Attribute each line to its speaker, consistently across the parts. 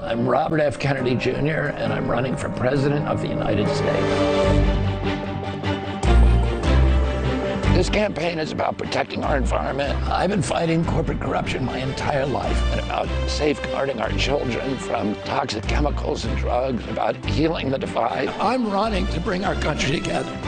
Speaker 1: I'm Robert F. Kennedy Jr., and I'm running for President of the United States. This campaign is about protecting our environment. I've been fighting corporate corruption my entire life, and about safeguarding our children from toxic chemicals and drugs, about healing the divide. I'm running to bring our country together.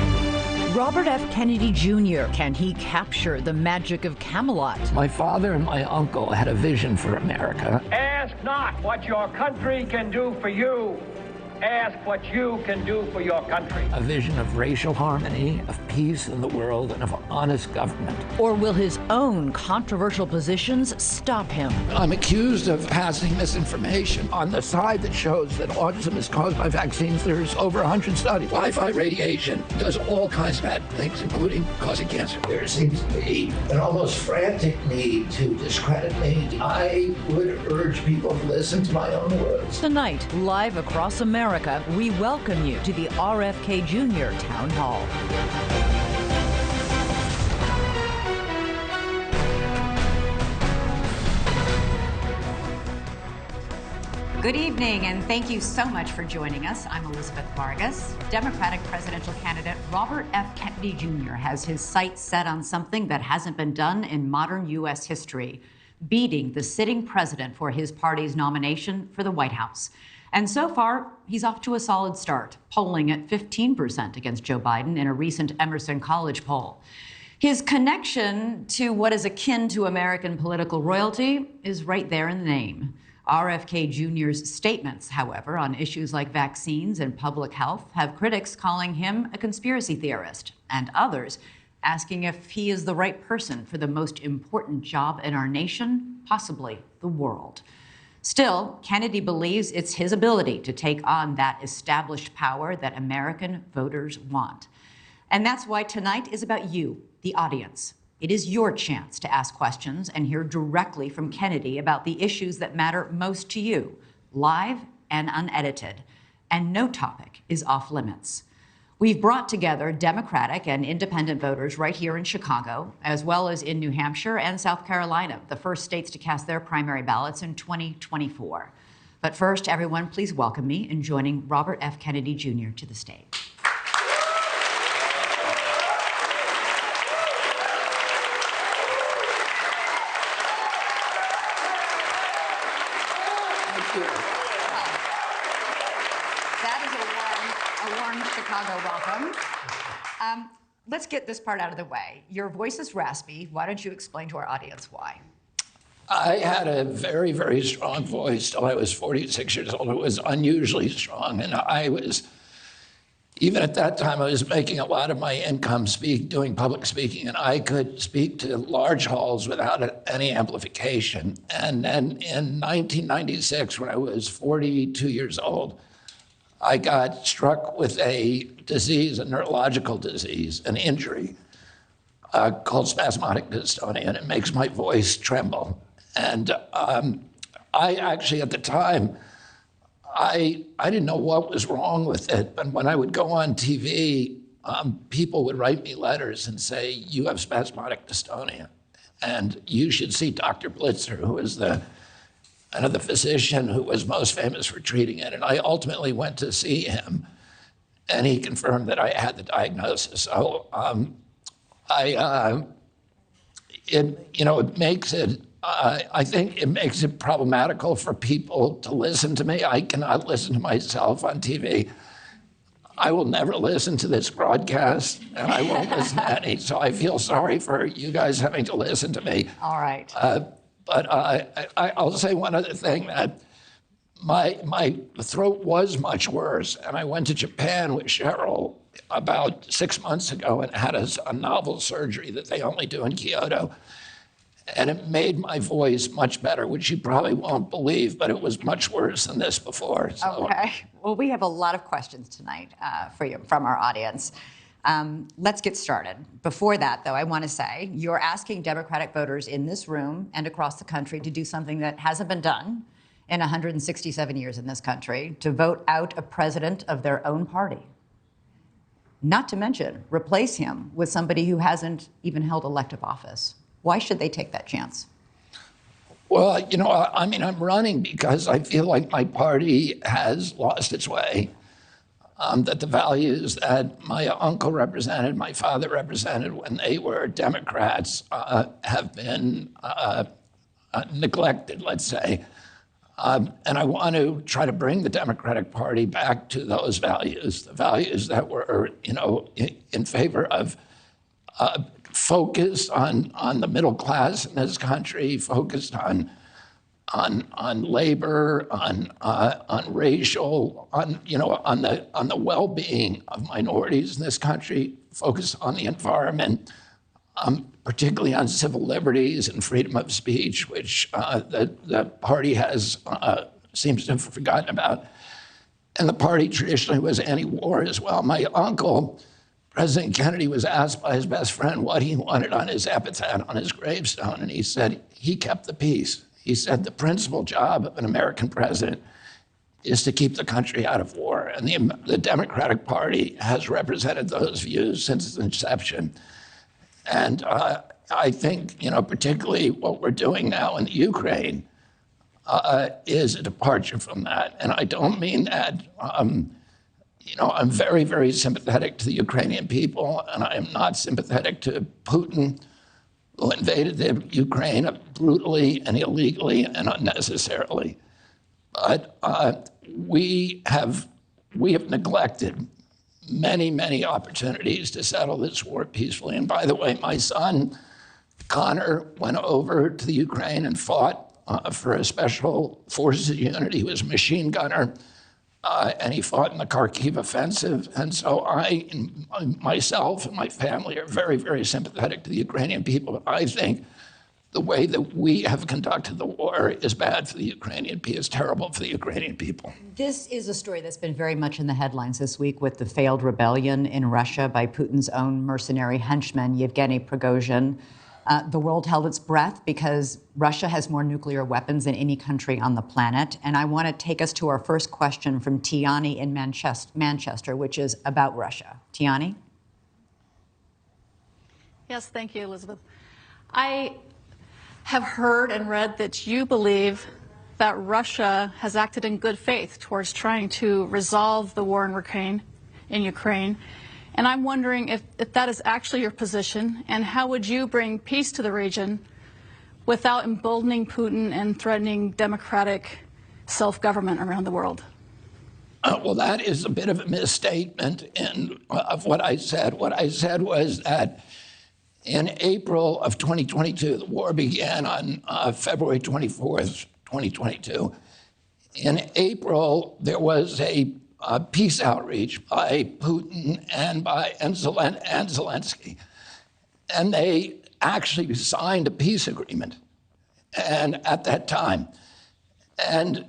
Speaker 2: Robert F. Kennedy Jr., can he capture the magic of Camelot?
Speaker 1: My father and my uncle had a vision for America.
Speaker 3: Ask not what your country can do for you. Ask what you can do for your country.
Speaker 1: A vision of racial harmony, of peace in the world, and of honest government.
Speaker 2: Or will his own controversial positions stop him?
Speaker 1: I'm accused of passing misinformation on the side that shows that autism is caused by vaccines. There's over 100 studies. Wi-Fi radiation does all kinds of bad things, including causing cancer. There seems to be an almost frantic need to discredit me. I would urge people to listen to my own words.
Speaker 2: Tonight, live across America, we welcome you to the RFK Jr. Town Hall.
Speaker 4: Good evening, and thank you so much for joining us. I'm Elizabeth Vargas. Democratic presidential candidate Robert F. Kennedy Jr. has his sights set on something that hasn't been done in modern U.S. history, beating the sitting president for his party's nomination for the White House. And so far, he's off to a solid start, polling at 15% against Joe Biden in a recent Emerson College poll. His connection to what is akin to American political royalty is right there in the name. RFK Jr.'s statements, however, on issues like vaccines and public health have critics calling him a conspiracy theorist, and others asking if he is the right person for the most important job in our nation, possibly the world. Still, Kennedy believes it's his ability to take on that established power that American voters want. And that's why tonight is about you, the audience. It is your chance to ask questions and hear directly from Kennedy about the issues that matter most to you, live and unedited. And no topic is off limits. We've brought together Democratic and independent voters right here in Chicago, as well as in New Hampshire and South Carolina, the first states to cast their primary ballots in 2024. But first, everyone, please welcome me in joining Robert F. Kennedy Jr. to the stage. Chicago welcome. Let's get this part out of the way. Your voice is raspy. Why don't you explain to our audience why?
Speaker 1: I had a very, very strong voice till I was 46 years old. It was unusually strong, and even at that time, I was making a lot of my income doing public speaking, and I could speak to large halls without any amplification. And then in 1996, when I was 42 years old, I got struck with a disease, a neurological disease, an injury called spasmodic dystonia, and it makes my voice tremble. And I actually, at the time, I didn't know what was wrong with it, but when I would go on TV, people would write me letters and say, "You have spasmodic dystonia, and you should see Dr. Blitzer, who is the physician who was most famous for treating it." And I ultimately went to see him, and he confirmed that I had the diagnosis. So it makes it, I think it makes it problematical for people to listen to me. I cannot listen to myself on TV. I will never listen to this broadcast, and I won't listen to any. So I feel sorry for you guys having to listen to me.
Speaker 4: All right.
Speaker 1: But I'll say one other thing, that my throat was much worse, and I went to Japan with Cheryl about 6 months ago and had a novel surgery that they only do in Kyoto, and it made my voice much better, which you probably won't believe, but it was much worse than this before. So.
Speaker 4: Okay. Well, we have a lot of questions tonight for you from our audience. Let's get started. Before that, though, I want to say you're asking Democratic voters in this room and across the country to do something that hasn't been done in 167 years in this country, to vote out a president of their own party. Not to mention, replace him with somebody who hasn't even held elective office. Why should they take that chance?
Speaker 1: Well, I mean, I'm running because I feel like my party has lost its way. That the values that my uncle represented, my father represented when they were Democrats, have been neglected, let's say. And I want to try to bring the Democratic Party back to those values, the values that were, in favor of focused on the middle class in this country, focused on labor, on racial, on the well-being of minorities in this country, focused on the environment, particularly on civil liberties and freedom of speech, which the party has seems to have forgotten about. And the party traditionally was anti-war as well. My uncle, President Kennedy, was asked by his best friend what he wanted on his epitaph, on his gravestone, and he said he kept the peace. He said the principal job of an American president is to keep the country out of war. And the Democratic Party has represented those views since its inception. And I think, particularly what we're doing now in the Ukraine is a departure from that. And I don't mean that, I'm very, very sympathetic to the Ukrainian people, and I am not sympathetic to Putin, who invaded the Ukraine brutally and illegally and unnecessarily. But we have neglected many, many opportunities to settle this war peacefully. And by the way, my son, Connor, went over to the Ukraine and fought for a special forces unit. He was a machine gunner, and he fought in the Kharkiv offensive. And so I, myself and my family are very, very sympathetic to the Ukrainian people. But I think the way that we have conducted the war is bad for the Ukrainian people, is terrible for the Ukrainian people.
Speaker 4: This is a story that's been very much in the headlines this week with the failed rebellion in Russia by Putin's own mercenary henchman, Yevgeny Prigozhin. The world held its breath because Russia has more nuclear weapons than any country on the planet. And I want to take us to our first question from Tiani in Manchester, which is about Russia. Tiani?
Speaker 5: Yes, thank you, Elizabeth. I have heard and read that you believe that Russia has acted in good faith towards trying to resolve the war in Ukraine. And I'm wondering if that is actually your position, and how would you bring peace to the region without emboldening Putin and threatening democratic self-government around the world?
Speaker 1: Well, that is a bit of a misstatement of what I said. What I said was that in April of 2022, the war began on February 24th, 2022. In April, there was a peace outreach by Putin and Zelensky. And they actually signed a peace agreement and at that time. And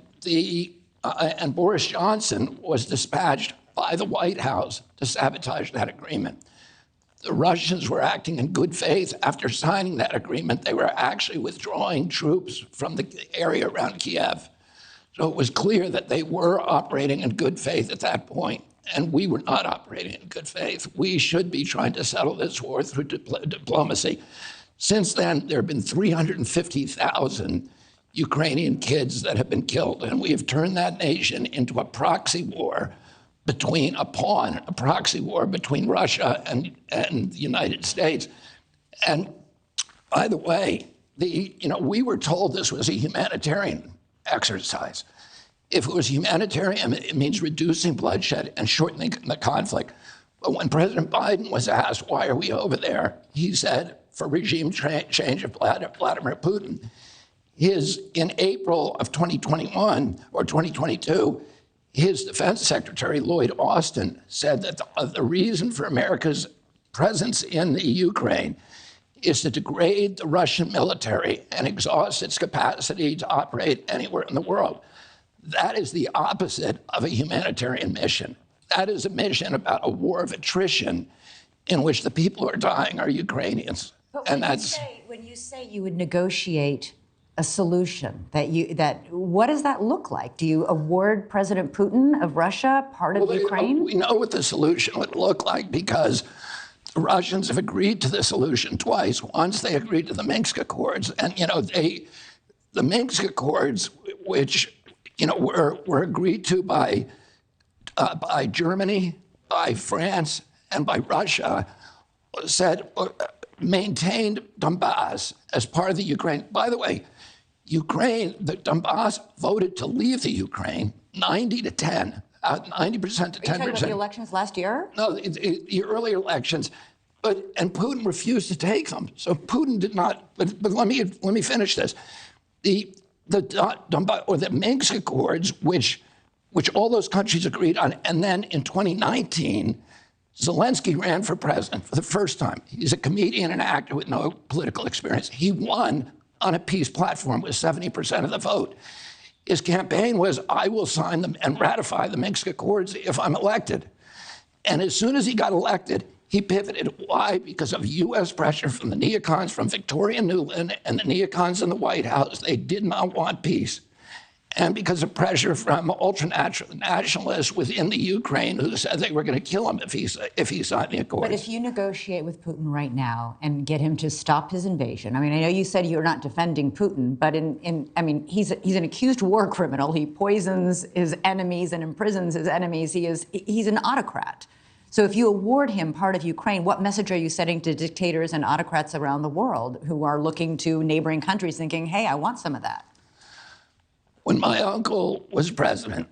Speaker 1: Boris Johnson was dispatched by the White House to sabotage that agreement. The Russians were acting in good faith. After signing that agreement, they were actually withdrawing troops from the area around Kiev. So it was clear that they were operating in good faith at that point, and we were not operating in good faith. We should be trying to settle this war through diplomacy. Since then, there have been 350,000 Ukrainian kids that have been killed, and we have turned that nation into a proxy war between a proxy war between Russia and the United States. And by the way, we were told this was a humanitarian exercise. If it was humanitarian, it means reducing bloodshed and shortening the conflict. But when President Biden was asked, why are we over there? He said, for regime change of Vladimir Putin. In April of 2021 or 2022, his defense secretary, Lloyd Austin, said that the reason for America's presence in the Ukraine is to degrade the Russian military and exhaust its capacity to operate anywhere in the world. That is the opposite of a humanitarian mission. That is a mission about a war of attrition in which the people who are dying are Ukrainians.
Speaker 4: But when you say you would negotiate a solution, what does that look like? Do you award President Putin of Russia part of Ukraine?
Speaker 1: We know what the solution would look like because the Russians have agreed to the solution twice. Once they agreed to the Minsk Accords, and the the Minsk Accords, which were agreed to by Germany, by France, and by Russia, maintained Donbass as part of the Ukraine. By the way, the Donbass voted to leave the Ukraine 90 to 10, 90% to 10%.
Speaker 4: Are you talking about the elections last year?
Speaker 1: No, the earlier elections, and Putin refused to take them. So Putin did not. But let me finish this. The Donbass, or the Minsk Accords, which all those countries agreed on, and then in 2019, Zelensky ran for president for the first time. He's a comedian and actor with no political experience. He won on a peace platform with 70% of the vote. His campaign was, I will sign them and ratify the Minsk Accords if I'm elected. And as soon as he got elected, he pivoted. Why? Because of U.S. pressure from the neocons, from Victoria Nuland and the neocons in the White House. They did not want peace. And because of pressure from ultra-nationalists within the Ukraine who said they were going to kill him if he signed the accords.
Speaker 4: But if you negotiate with Putin right now and get him to stop his invasion, I mean, I know you said you're not defending Putin, but he's an accused war criminal. He poisons his enemies and imprisons his enemies. He's an autocrat. So if you award him part of Ukraine, what message are you sending to dictators and autocrats around the world who are looking to neighboring countries thinking, hey, I want some of that?
Speaker 1: When my uncle was president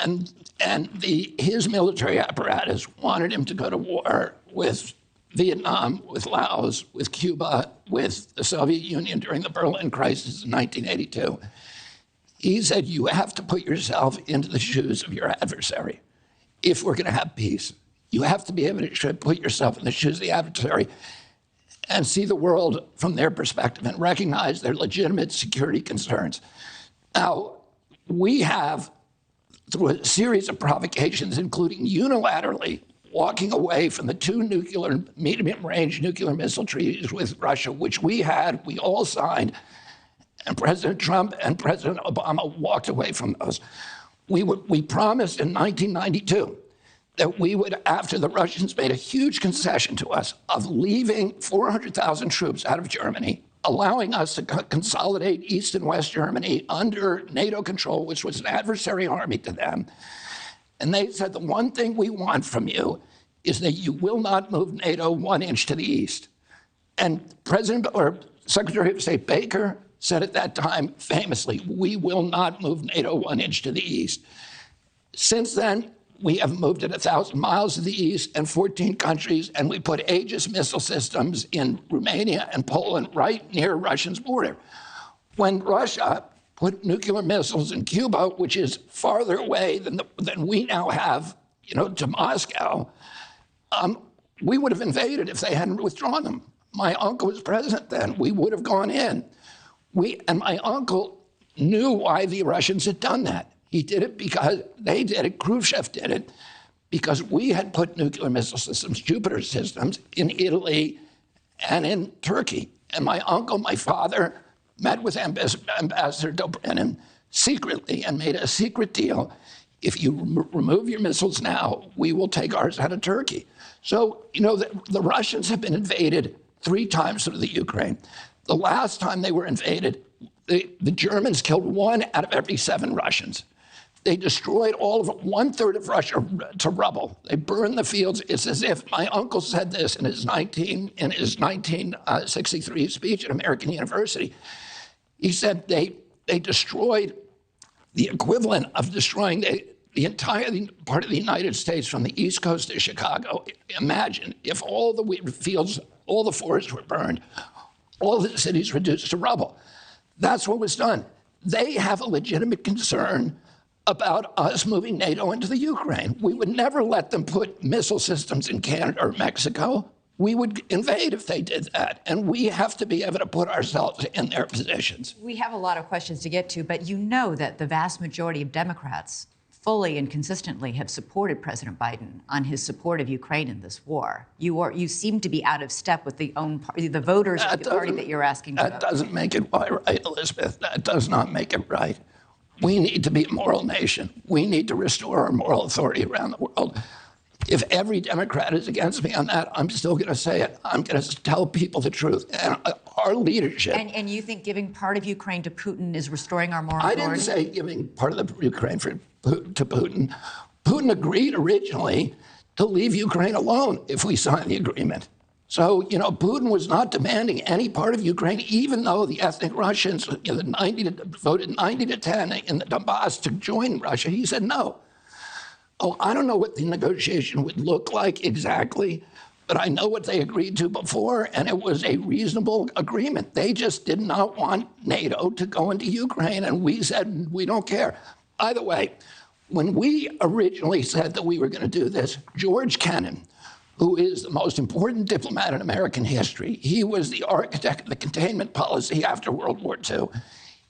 Speaker 1: and his military apparatus wanted him to go to war with Vietnam, with Laos, with Cuba, with the Soviet Union during the Berlin crisis in 1982, he said, you have to put yourself into the shoes of your adversary if we're going to have peace. You have to be able to put yourself in the shoes of the adversary and see the world from their perspective and recognize their legitimate security concerns. Now, we have, through a series of provocations, including unilaterally walking away from the two medium-range nuclear missile treaties with Russia, which we all signed, and President Trump and President Obama walked away from those. We promised in 1992 that we would, after the Russians made a huge concession to us of leaving 400,000 troops out of Germany, allowing us to consolidate East and West Germany under NATO control, which was an adversary army to them. And they said, the one thing we want from you is that you will not move NATO 1 inch to the east. And Secretary of State Baker said at that time, famously, we will not move NATO 1 inch to the east. Since then, we have moved it 1,000 miles to the east and 14 countries, and we put Aegis missile systems in Romania and Poland right near Russia's border. When Russia put nuclear missiles in Cuba, which is farther away than we now have, to Moscow, we would have invaded if they hadn't withdrawn them. My uncle was president then. We would have gone in. And my uncle knew why the Russians had done that. He did it because they did it. Khrushchev did it because we had put nuclear missile systems, Jupiter systems, in Italy and in Turkey. And my uncle, my father, met with Ambassador Dobrynin secretly and made a secret deal. If you remove your missiles now, we will take ours out of Turkey. So, the Russians have been invaded 3 times through the Ukraine. The last time they were invaded, the Germans killed 1 out of every 7 Russians. They destroyed all of it, 1/3 of Russia to rubble. They burned the fields. It's as if my uncle said this in his 1963 speech at American University. He said they destroyed the equivalent of destroying the entire part of the United States from the East Coast to Chicago. Imagine if all the wheat fields, all the forests were burned, all the cities reduced to rubble. That's what was done. They have a legitimate concern about us moving NATO into the Ukraine. We would never let them put missile systems in Canada or Mexico. We would invade if they did that. And we have to be able to put ourselves in their positions.
Speaker 4: We have a lot of questions to get to, but you know that the vast majority of Democrats fully and consistently have supported President Biden on his support of Ukraine in this war. You seem to be out of step with the voters of the party that you're asking to vote.
Speaker 1: That doesn't make it right, Elizabeth. That does not make it right. We need to be a moral nation. We need to restore our moral authority around the world. If every Democrat is against me on that, I'm still going to say it. I'm going to tell people the truth. And our leadership.
Speaker 4: And you think giving part of Ukraine to Putin is restoring our moral
Speaker 1: I
Speaker 4: authority?
Speaker 1: didn't say giving part of the Ukraine to Putin. Putin agreed originally to leave Ukraine alone if we signed the agreement. So, Putin was not demanding any part of Ukraine, even though the ethnic Russians voted 90-10 in the Donbass to join Russia. He said no. Oh, I don't know what the negotiation would look like exactly, but I know what they agreed to before, and it was a reasonable agreement. They just did not want NATO to go into Ukraine, and we said we don't care. By the way, when we originally said that we were going to do this, George Kennan, who is the most important diplomat in American history, he was the architect of the containment policy after World War II.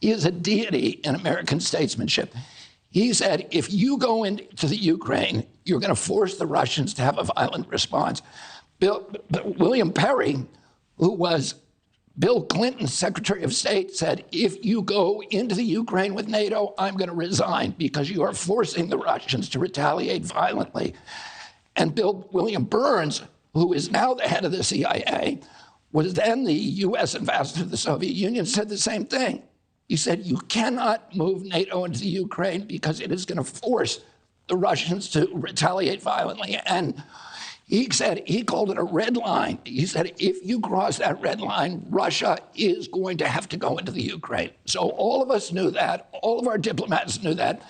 Speaker 1: He is a deity in American statesmanship. He said, if you go into the Ukraine, you're going to force the Russians to have a violent response. William Perry, who was Bill Clinton's Secretary of State, said, if you go into the Ukraine with NATO, I'm going to resign because you are forcing the Russians to retaliate violently. And William Burns, who is now the head of the CIA, was then the U.S. ambassador to the Soviet Union, said the same thing. He said, you cannot move NATO into the Ukraine because it is going to force the Russians to retaliate violently. And he called it a red line. He said, if you cross that red line, Russia is going to have to go into the Ukraine. So all of us knew that. All of our diplomats knew that.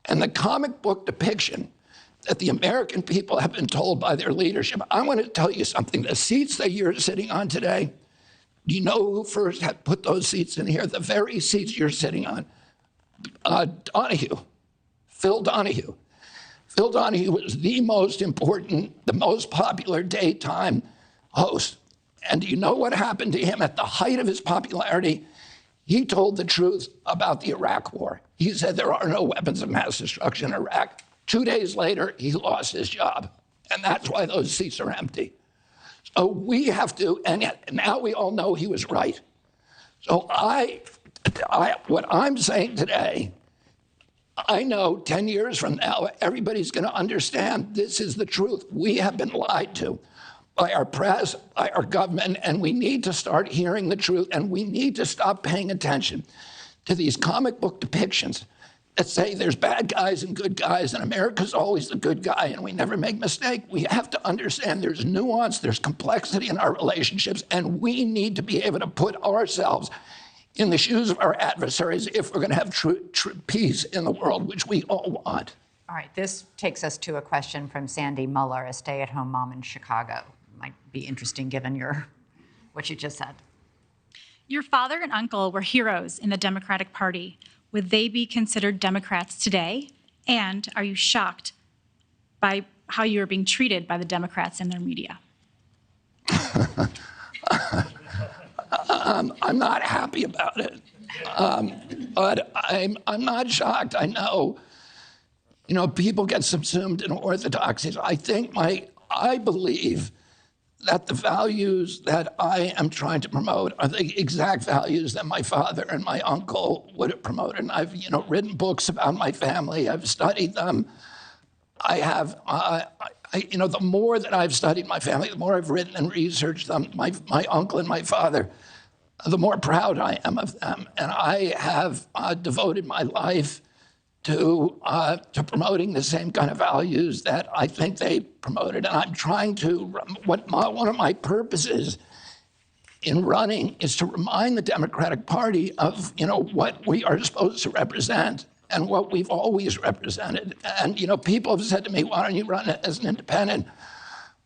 Speaker 1: And the comic book depiction that the American people have been told by their leadership. I want to tell you something. The seats that you're sitting on today, do you know who first had put those seats in here? The very seats you're sitting on. Donahue, Phil Donahue. Phil Donahue was the most important, the most popular daytime host. And do you know what happened to him at the height of his popularity? He told the truth about the Iraq War. He said there are no weapons of mass destruction in Iraq. 2 days later, he lost his job. And that's why those seats are empty. So we have to, and now we all know he was right. So what I'm saying today, I know 10 years from now, everybody's going to understand this is the truth. We have been lied to by our press, by our government, and we need to start hearing the truth, and we need to stop paying attention to these comic book depictions that say there's bad guys and good guys, and America's always the good guy, and we never make mistakes. We have to understand there's nuance, there's complexity in our relationships, and we need to be able to put ourselves in the shoes of our adversaries if we're going to have true peace in the world, which we all want.
Speaker 4: All right, this takes us to a question from Sandy Muller, a stay-at-home mom in Chicago. Might be interesting given what you just said.
Speaker 6: Your father and uncle were heroes in the Democratic Party. Would they be considered Democrats today? And are you shocked by how you are being treated by the Democrats and their media?
Speaker 1: I'm not happy about it, but I'm not shocked. I know, people get subsumed in orthodoxies. I believe that the values that I am trying to promote are the exact values that my father and my uncle would have promoted. And I've, written books about my family. I've studied them. I have, the more that I've studied my family, the more I've written and researched them, my uncle and my father, the more proud I am of them. And I have devoted my life to promoting the same kind of values that I think they promoted. And I'm trying to, one of my purposes in running is to remind the Democratic Party of, what we are supposed to represent and what we've always represented. And, people have said to me, why don't you run as an independent?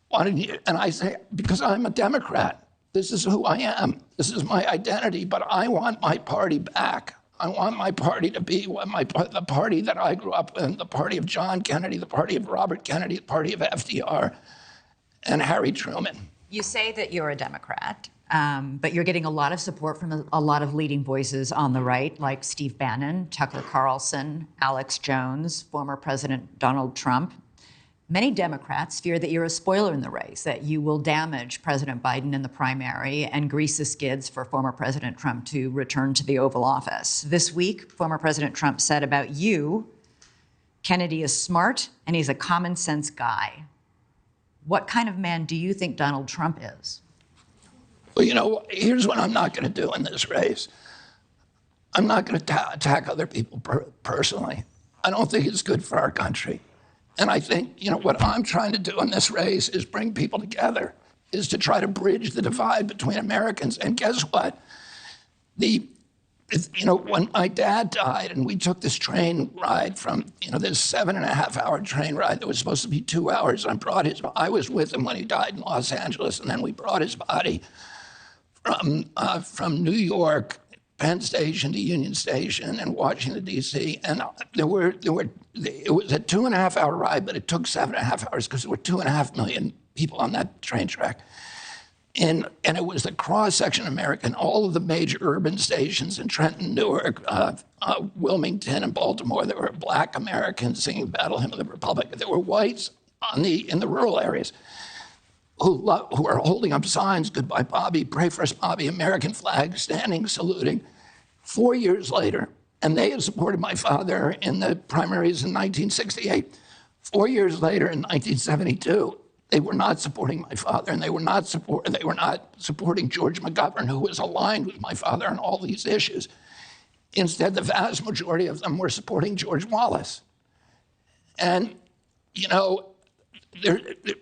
Speaker 1: Why don't you? And I say, because I'm a Democrat. This is who I am. This is my identity, but I want my party back. I want my party to be the party that I grew up in, the party of John Kennedy, the party of Robert Kennedy, the party of FDR, and Harry Truman.
Speaker 4: You say that you're a Democrat, but you're getting a lot of support from a lot of leading voices on the right, like Steve Bannon, Tucker Carlson, Alex Jones, former President Donald Trump. Many Democrats fear that you're a spoiler in the race, that you will damage President Biden in the primary and grease the skids for former President Trump to return to the Oval Office. This week, former President Trump said about you, Kennedy is smart and he's a common sense guy. What kind of man do you think Donald Trump is?
Speaker 1: Well, here's what I'm not going to do in this race. I'm not going to attack other people personally. I don't think it's good for our country. And I think, what I'm trying to do in this race is bring people together, is to try to bridge the divide between Americans. And guess what? When my dad died and we took this train ride from, this 7.5-hour train ride that was supposed to be 2 hours, I was with him when he died in Los Angeles, and then we brought his body from New York, Penn Station to Union Station and Washington, D.C. And it was a 2.5-hour ride, but it took 7.5 hours because there were 2.5 million people on that train track. And it was the cross-section of America and all of the major urban stations in Trenton, Newark, Wilmington, and Baltimore. There were Black Americans singing Battle Hymn of the Republic. There were whites in the rural areas who are holding up signs, "Goodbye, Bobby," "Pray for us, Bobby," American flag, standing, saluting. 4 years later, and they had supported my father in the primaries in 1968. 4 years later, in 1972, they were not supporting my father, and they were not supporting George McGovern, who was aligned with my father on all these issues. Instead, the vast majority of them were supporting George Wallace. And,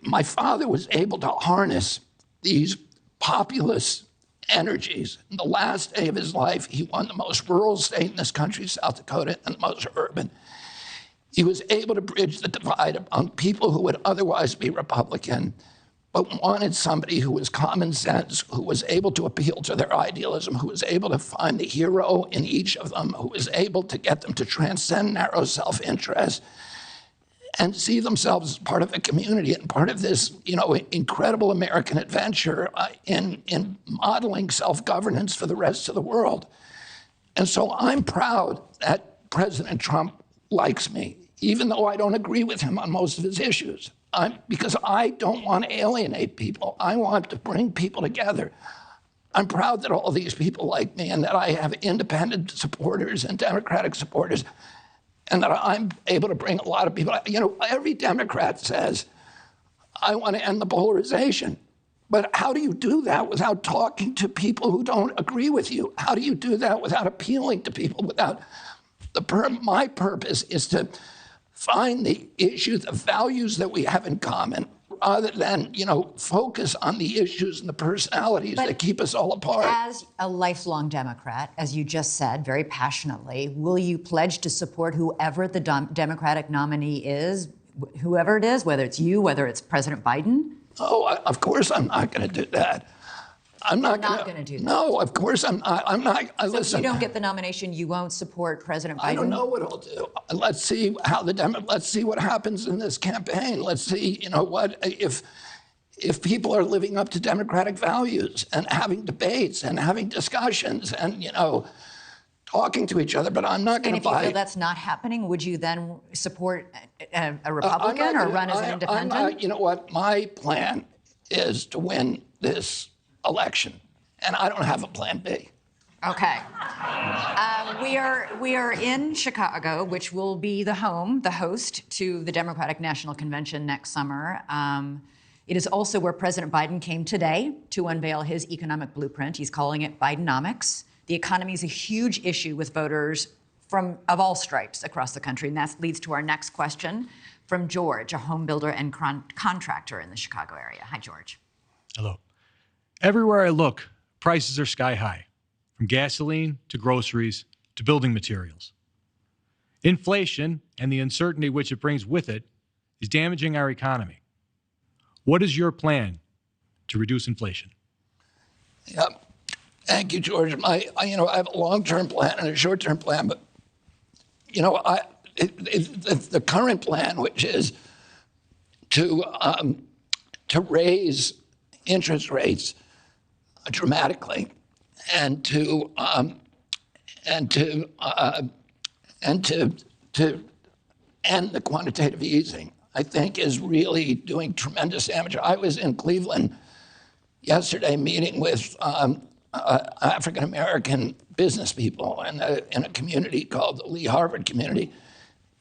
Speaker 1: my father was able to harness these populist energies. In the last day of his life, he won the most rural state in this country, South Dakota, and the most urban. He was able to bridge the divide among people who would otherwise be Republican, but wanted somebody who was common sense, who was able to appeal to their idealism, who was able to find the hero in each of them, who was able to get them to transcend narrow self-interest and see themselves as part of a community and part of this, incredible American adventure in modeling self-governance for the rest of the world. And so I'm proud that President Trump likes me, even though I don't agree with him on most of his issues, because I don't want to alienate people. I want to bring people together. I'm proud that all these people like me and that I have independent supporters and Democratic supporters, and that I'm able to bring a lot of people. Every Democrat says, I want to end the polarization. But how do you do that without talking to people who don't agree with you? How do you do that without appealing to people? My purpose is to find the issues, the values that we have in common, rather than, focus on the issues and the personalities that keep us all apart.
Speaker 4: As a lifelong Democrat, as you just said very passionately, will you pledge to support whoever the Democratic nominee is, whoever it is, whether it's you, whether it's President Biden?
Speaker 1: Oh, of course I'm not going to do that. I'm not going to
Speaker 4: do that.
Speaker 1: No, of course I'm not.
Speaker 4: So
Speaker 1: listen,
Speaker 4: if you don't get the nomination, you won't support President Biden?
Speaker 1: I don't know what I'll do. Let's see let's see what happens in this campaign. Let's see, if people are living up to Democratic values and having debates and having discussions and, talking to each other, but I'm not going to buy.
Speaker 4: And if you feel that's not happening, would you then support a Republican or run as an independent?
Speaker 1: You know what? My plan is to win this election, and I don't have a plan B.
Speaker 4: Okay. We are in Chicago, which will be the host to the Democratic National Convention next summer. It is also where President Biden came today to unveil his economic blueprint. He's calling it Bidenomics. The economy is a huge issue with voters of all stripes across the country, and that leads to our next question from George, a home builder and contractor in the Chicago area. Hi, George.
Speaker 7: Hello. Everywhere I look, prices are sky high, from gasoline to groceries to building materials. Inflation and the uncertainty which it brings with it is damaging our economy. What is your plan to reduce inflation?
Speaker 1: Yep. Thank you, George. I have a long-term plan and a short-term plan, but the current plan, which is to raise interest rates dramatically, and to end the quantitative easing, I think, is really doing tremendous damage. I was in Cleveland yesterday meeting with African-American business people in a community called the Lee Harvard community.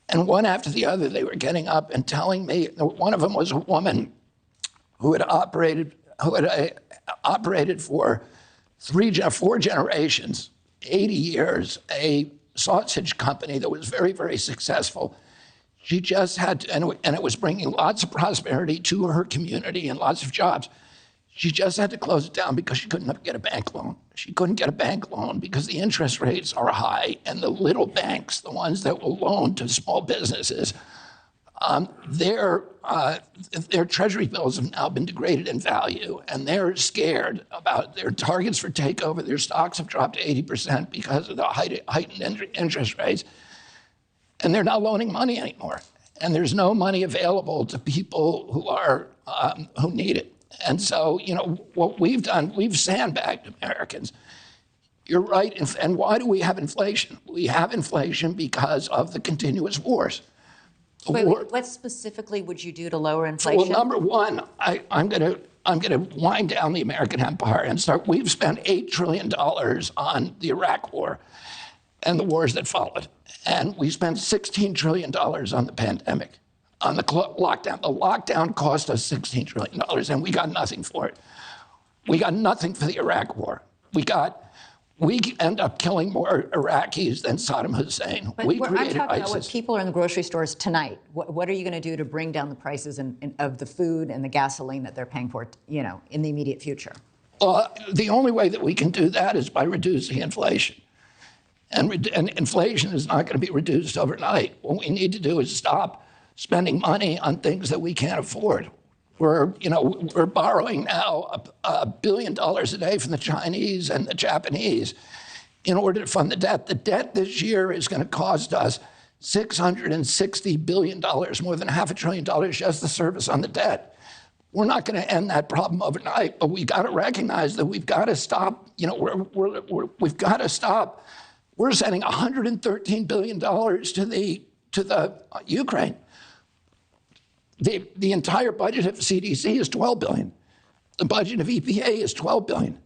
Speaker 1: And one after the other, they were getting up and telling me, one of them was a woman who had operated who had operated for 4 generations, 80 years, a sausage company that was very, very successful. She just had to, and it was bringing lots of prosperity to her community and lots of jobs. She just had to close it down because she couldn't get a bank loan. She couldn't get a bank loan because the interest rates are high, and the little banks, the ones that will loan to small businesses, their treasury bills have now been degraded in value, and they're scared about their targets for takeover. Their stocks have dropped 80% because of the heightened interest rates, and they're not loaning money anymore. And there's no money available to people who need it. And so, what we've done, we've sandbagged Americans. You're right. And why do we have inflation? We have inflation because of the continuous wars.
Speaker 4: Wait, what specifically would you do to lower inflation?
Speaker 1: Well, number one, I'm going to wind down the American empire and start. We've spent $8 trillion on the Iraq War and the wars that followed, and we spent $16 trillion on the pandemic. On the lockdown. The lockdown cost us $16 trillion, and we got nothing for it. We got nothing for the Iraq War. We end up killing more Iraqis than Saddam Hussein.
Speaker 4: But
Speaker 1: we
Speaker 4: I'm
Speaker 1: created
Speaker 4: talking
Speaker 1: ISIS.
Speaker 4: about what people are in the grocery stores tonight. What are you going to do to bring down the prices of the food and the gasoline that they're paying for, in the immediate future?
Speaker 1: Well, the only way that we can do that is by reducing inflation. And inflation is not going to be reduced overnight. What we need to do is stop spending money on things that we can't afford. We're borrowing now $1 billion a day from the Chinese and the Japanese in order to fund the debt. The debt this year is going to cost us $660 billion, more than $500 billion just the service on the debt. We're not going to end that problem overnight, but we got to recognize that we've got to stop. We've got to stop. We're sending $113 billion to the Ukraine. The entire budget of CDC is $12 billion. The budget of EPA is $12 billion.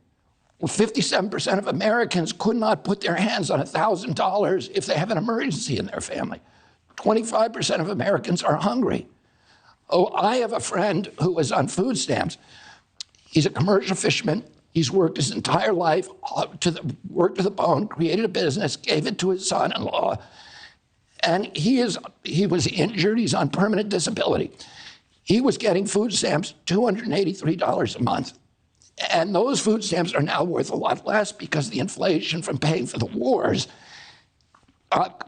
Speaker 1: Well, 57% of Americans could not put their hands on $1,000 if they have an emergency in their family. 25% of Americans are hungry. Oh, I have a friend who was on food stamps. He's a commercial fisherman. He's worked his entire life, worked to the bone, created a business, gave it to his son-in-law. And he was injured. He's on permanent disability. He was getting food stamps, $283 a month. And those food stamps are now worth a lot less because the inflation from paying for the wars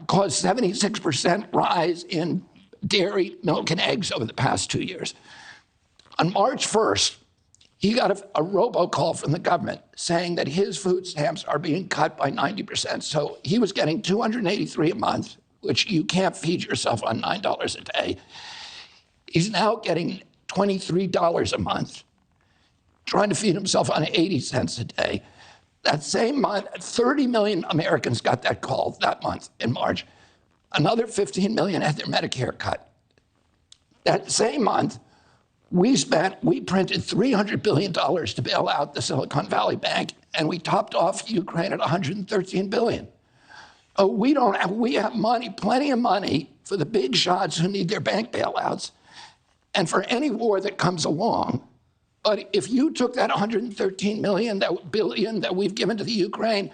Speaker 1: caused 76% rise in dairy, milk, and eggs over the past 2 years. On March 1st, he got a robocall from the government saying that his food stamps are being cut by 90%. So he was getting $283 a month, which you can't feed yourself on $9 a day. He's now getting $23 a month, trying to feed himself on 80 cents a day. That same month, 30 million Americans got that call that month in March. Another 15 million had their Medicare cut. That same month, we printed $300 billion to bail out the Silicon Valley Bank, and we topped off Ukraine at $113 billion. Oh, we have money, plenty of money for the big shots who need their bank bailouts and for any war that comes along. But if you took that $113 billion that we've given to the Ukraine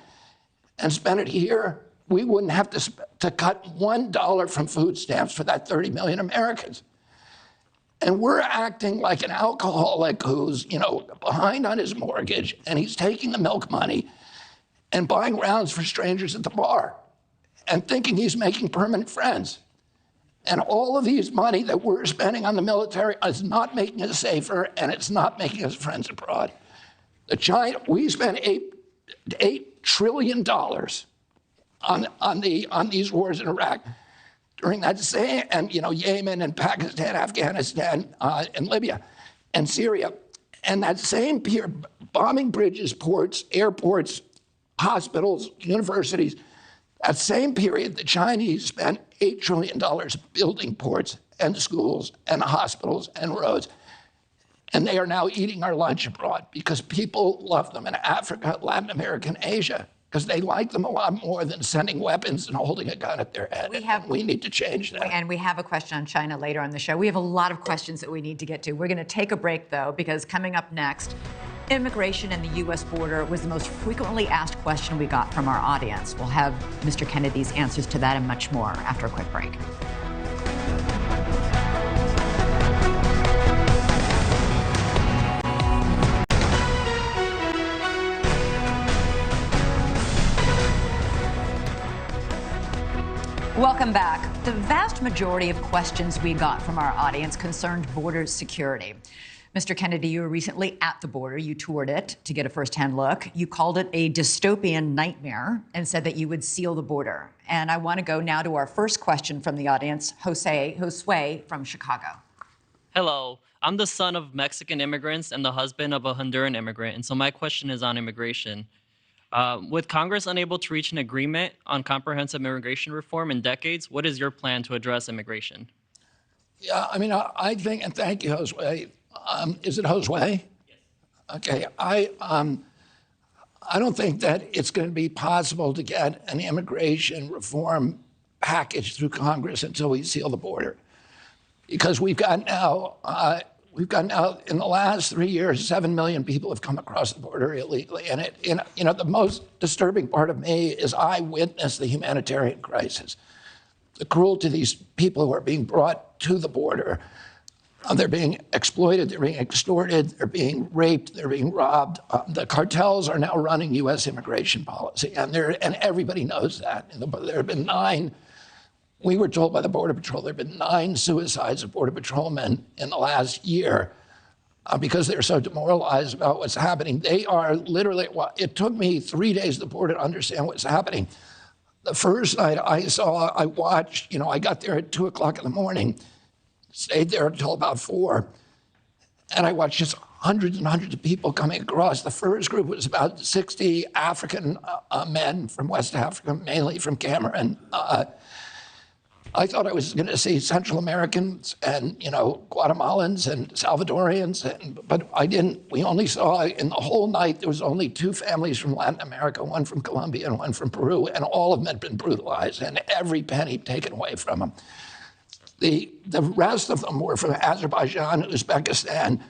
Speaker 1: and spent it here, we wouldn't have to cut $1 from food stamps for that 30 million Americans. And we're acting like an alcoholic who's, behind on his mortgage, and he's taking the milk money and buying rounds for strangers at the bar and thinking he's making permanent friends. And all of these money that we're spending on the military is not making us safer, and it's not making us friends abroad. We spent $8 trillion on these wars in Iraq. During that same, and Yemen and Pakistan, Afghanistan, and Libya, and Syria, and that same period, bombing bridges, ports, airports, hospitals, universities. That same period, the Chinese spent $8 trillion building ports and schools and hospitals and roads. And they are now eating our lunch abroad because people love them in Africa, Latin America, and Asia because they like them a lot more than sending weapons and holding a gun at their head. We need to change that.
Speaker 4: And we have a question on China later on the show. We have a lot of questions that we need to get to. We're going to take a break, though, because coming up next, immigration and the U.S. border was the most frequently asked question we got from our audience. We'll have Mr. Kennedy's answers to that and much more after a quick break. Welcome back. The vast majority of questions we got from our audience concerned border security. Mr. Kennedy, you were recently at the border. You toured it to get a firsthand look. You called it a dystopian nightmare and said that you would seal the border. And I want to go now to our first question from the audience, Josue from Chicago.
Speaker 8: Hello. I'm the son of Mexican immigrants and the husband of a Honduran immigrant. And so my question is on immigration. With Congress unable to reach an agreement on comprehensive immigration reform in decades, what is your plan to address immigration?
Speaker 1: Yeah, I mean, I think, and thank you, Josue. Is it Josue? Yes. Okay. I don't think that it's going to be possible to get an immigration reform package through Congress until we seal the border, because we've got now in the last 3 years, 7 million people have come across the border illegally, and the most disturbing part of me is I witnessed the humanitarian crisis, the cruelty to these people who are being brought to the border. They're being exploited, they're being extorted, they're being raped, they're being robbed. The cartels are now running U.S. immigration policy, and everybody knows that. There have been 9, we were told by the Border Patrol, there have been 9 suicides of Border Patrolmen in the last year because they're so demoralized about what's happening. They are literally, it took me 3 days at the border to understand what's happening. The first night I watched, I got there at 2 o'clock in the morning, stayed there until about 4, and I watched just hundreds and hundreds of people coming across. The first group was about 60 African men from West Africa, mainly from Cameroon. I thought I was going to see Central Americans and, Guatemalans and Salvadorians, but I didn't. We only saw, in the whole night, there was only 2 families from Latin America, one from Colombia and one from Peru, and all of them had been brutalized and every penny taken away from them. The rest of them were from Azerbaijan, Uzbekistan,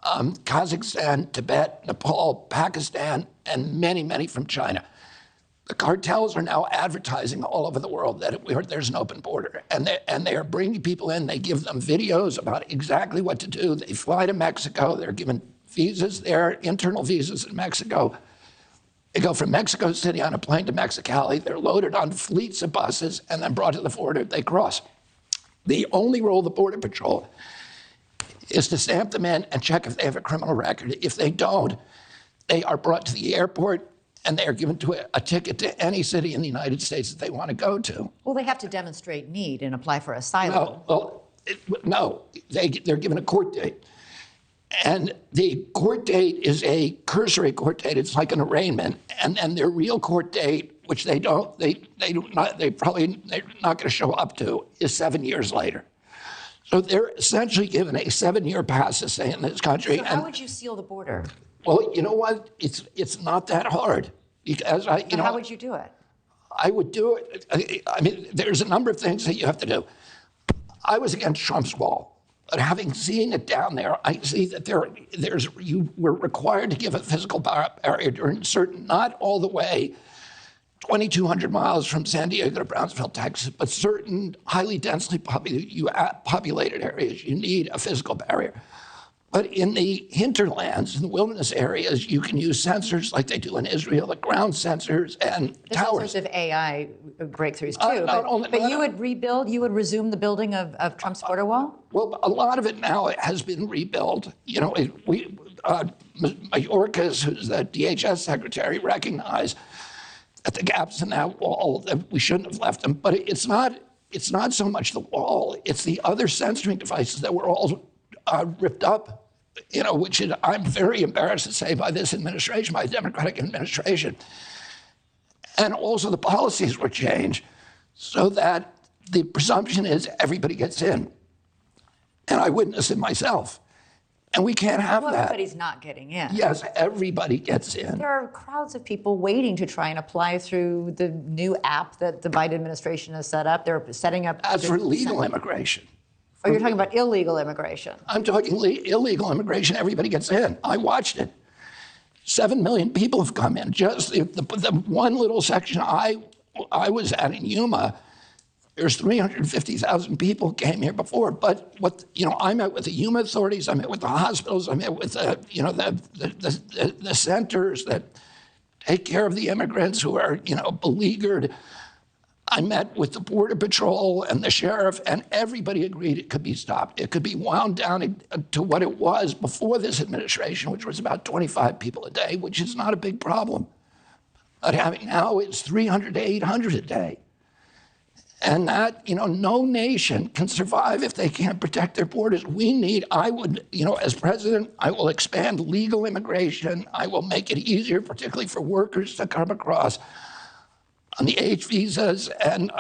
Speaker 1: Kazakhstan, Tibet, Nepal, Pakistan, and many, many from China. The cartels are now advertising all over the world that there's an open border, and they are bringing people in. They give them videos about exactly what to do. They fly to Mexico. They're given visas there, internal visas in Mexico. They go from Mexico City on a plane to Mexicali. They're loaded on fleets of buses and then brought to the border. They cross. The only role of the Border Patrol is to stamp them in and check if they have a criminal record. If they don't, they are brought to the airport and they are given a ticket to any city in the United States that they want to go to.
Speaker 4: Well, they have to demonstrate need and apply for asylum.
Speaker 1: No, they're given a court date. And the court date is a cursory court date. It's like an arraignment. And their real court date, which they're not going to show up to, is 7 years later. So they're essentially given a 7-year pass to stay in this country.
Speaker 4: So how would you seal the border?
Speaker 1: Well, you know what? It's not that hard. Because
Speaker 4: how would you do it?
Speaker 1: I would do it. I mean, there's a number of things that you have to do. I was against Trump's wall, but having seen it down there, I see that you were required to give a physical barrier during certain, not all the way 2,200 miles from San Diego to Brownsville, Texas, but certain highly densely populated areas, you need a physical barrier. But in the hinterlands, in the wilderness areas, you can use sensors like they do in Israel, like ground sensors and towers.
Speaker 4: There's all sorts of AI breakthroughs too. But you would rebuild, you would resume the building of Trump's border wall?
Speaker 1: Well, a lot of it now has been rebuilt. Mayorkas, who's the DHS secretary, recognized that the gaps in that wall, that we shouldn't have left them. But it's not so much the wall, it's the other censoring devices that were all ripped up, which I'm very embarrassed to say by this administration, by the Democratic administration. And also the policies were changed so that the presumption is everybody gets in. And I witnessed it myself. And we can't have
Speaker 4: Well,
Speaker 1: that.
Speaker 4: everybody's not getting in.
Speaker 1: Yes, everybody gets in.
Speaker 4: There are crowds of people waiting to try and apply through the new app that the Biden administration has set up. They're setting up.
Speaker 1: As for legal immigration.
Speaker 4: Oh, you're talking about illegal immigration.
Speaker 1: I'm talking illegal immigration. Everybody gets in. I watched it. 7 million people have come in. Just the one little section I was at in Yuma, there's 350,000 people came here before. But I met with the Yuma authorities. I met with the hospitals. I met with the centers that take care of the immigrants who are beleaguered. I met with the Border Patrol and the sheriff, and everybody agreed it could be stopped. It could be wound down to what it was before this administration, which was about 25 people a day, which is not a big problem. But having now it's 300 to 800 a day. And that, no nation can survive if they can't protect their borders. As president, I will expand legal immigration. I will make it easier, particularly for workers to come across on the H visas, and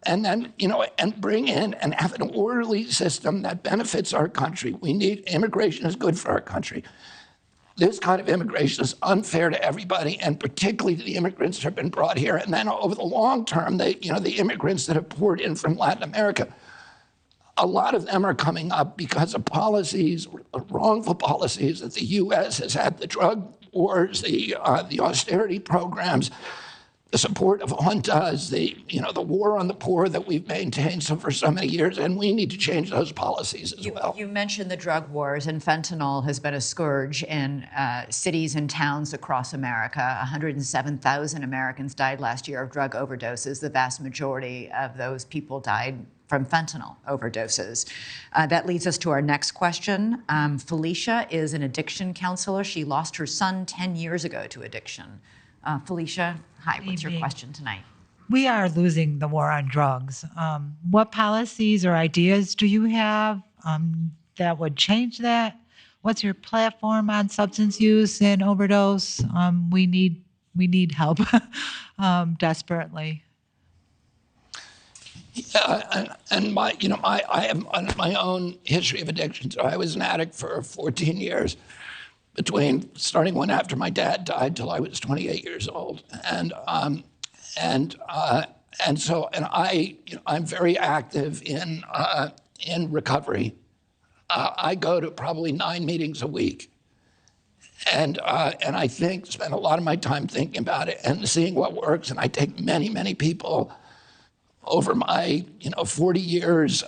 Speaker 1: then, and bring in and have an orderly system that benefits our country. Immigration is good for our country. This kind of immigration is unfair to everybody, and particularly to the immigrants that have been brought here. And then over the long term, the immigrants that have poured in from Latin America, a lot of them are coming up because of policies, wrongful policies that the U.S. has had, the drug wars, the austerity programs, the support of juntas, the war on the poor that we've maintained for so many years, and we need to change those policies as well.
Speaker 4: You mentioned the drug wars, and fentanyl has been a scourge in cities and towns across America. 107,000 Americans died last year of drug overdoses. The vast majority of those people died from fentanyl overdoses. That leads us to our next question. Felicia is an addiction counselor. She lost her son 10 years ago to addiction. Felicia, hi, what's your question tonight?
Speaker 9: We are losing the war on drugs. What policies or ideas do you have that would change that? What's your platform on substance use and overdose? We need help desperately.
Speaker 1: Yeah, and I have my own history of addiction. So I was an addict for 14 years. Between starting one after my dad died till I was 28 years old, and I'm very active in recovery. I go to probably 9 meetings a week, and I spend a lot of my time thinking about it and seeing what works. And I take many people over my 40 years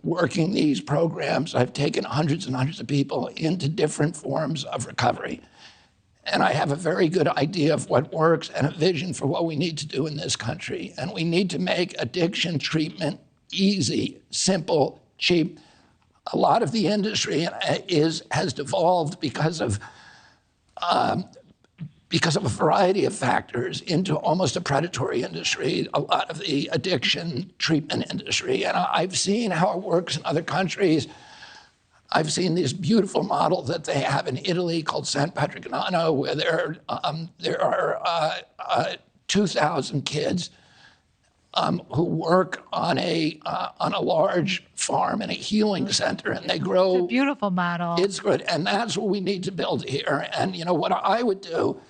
Speaker 1: working these programs. I've taken hundreds and hundreds of people into different forms of recovery. And I have a very good idea of what works and a vision for what we need to do in this country. And we need to make addiction treatment easy, simple, cheap. A lot of the industry has devolved because of a variety of factors into almost a predatory industry, a lot of the addiction treatment industry. And I've seen how it works in other countries. I've seen this beautiful model that they have in Italy called San Patrignano, where there are 2,000 kids who work on a large farm in a healing center, and they grow.
Speaker 9: It's a beautiful model.
Speaker 1: It's good, and that's what we need to build here. And what I would do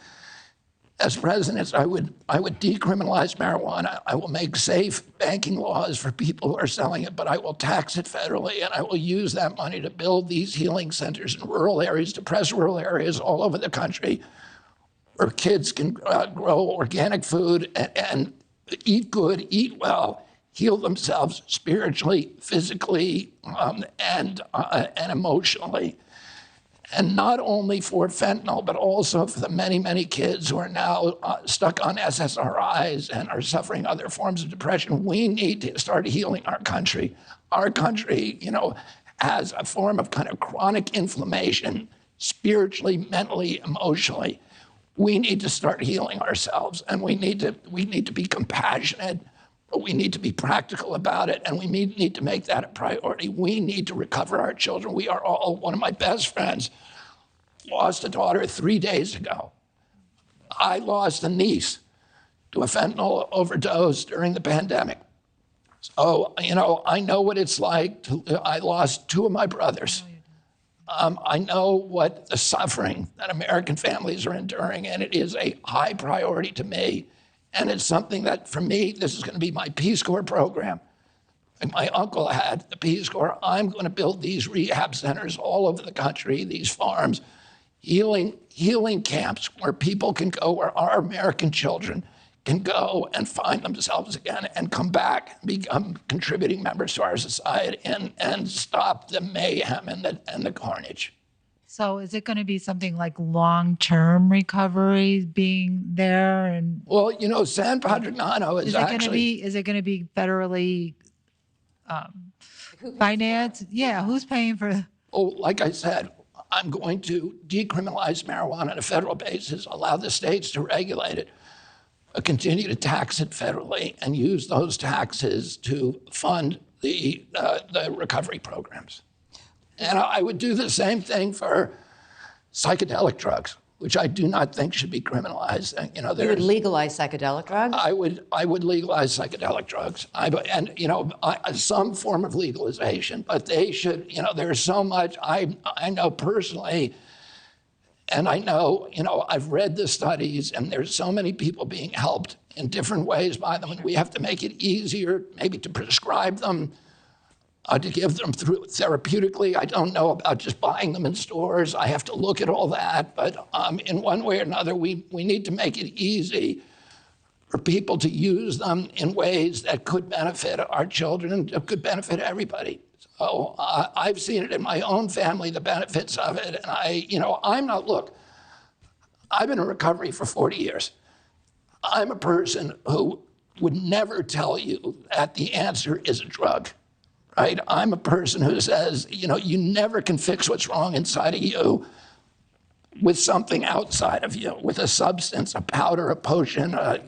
Speaker 1: as president, I would decriminalize marijuana. I will make safe banking laws for people who are selling it, but I will tax it federally, and I will use that money to build these healing centers in rural areas, depressed rural areas all over the country, where kids can grow organic food and eat good, eat well, heal themselves spiritually, physically, and emotionally. And not only for fentanyl, but also for the many kids who are now stuck on SSRIs and are suffering other forms of depression. We need to start healing our country. Our country, has a form of kind of chronic inflammation, spiritually, mentally, emotionally. We need to start healing ourselves, and we need to be compassionate, but we need to be practical about it, and we need to make that a priority. We need to recover our children. We are all, one of my best friends lost a daughter 3 days ago. I lost a niece to a fentanyl overdose during the pandemic. So, I know what it's like. I lost 2 of my brothers. I know what the suffering that American families are enduring, and it is a high priority to me. And it's something that, for me, this is going to be my Peace Corps program. Like my uncle had the Peace Corps. I'm going to build these rehab centers all over the country, these farms, healing camps where people can go, where our American children can go and find themselves again and come back and become contributing members to our society and stop the mayhem and the carnage.
Speaker 9: So is it going to be something like long-term recovery being there? And
Speaker 1: Well, you know, San Padrignano is actually...
Speaker 9: Is it going to be federally financed? Yeah, who's paying for?
Speaker 1: Oh, like I said, I'm going to decriminalize marijuana on a federal basis, allow the states to regulate it, continue to tax it federally, and use those taxes to fund the recovery programs. And I would do the same thing for psychedelic drugs, which I do not think should be criminalized. And, you know,
Speaker 4: You would legalize psychedelic drugs?
Speaker 1: I would legalize psychedelic drugs, some form of legalization. But they should, you know, there's so much I know personally, and I know, you know, I've read the studies, and there's so many people being helped in different ways by them, and we have to make it easier, maybe to prescribe them, to give them through therapeutically. I don't know about just buying them in stores. I have to look at all that. But in one way or another, we need to make it easy for people to use them in ways that could benefit our children and could benefit everybody. So I've seen it in my own family, the benefits of it. And I've been in recovery for 40 years. I'm a person who would never tell you that the answer is a drug. Right? I'm a person who says, you know, you never can fix what's wrong inside of you with something outside of you, with a substance, a powder, a potion, or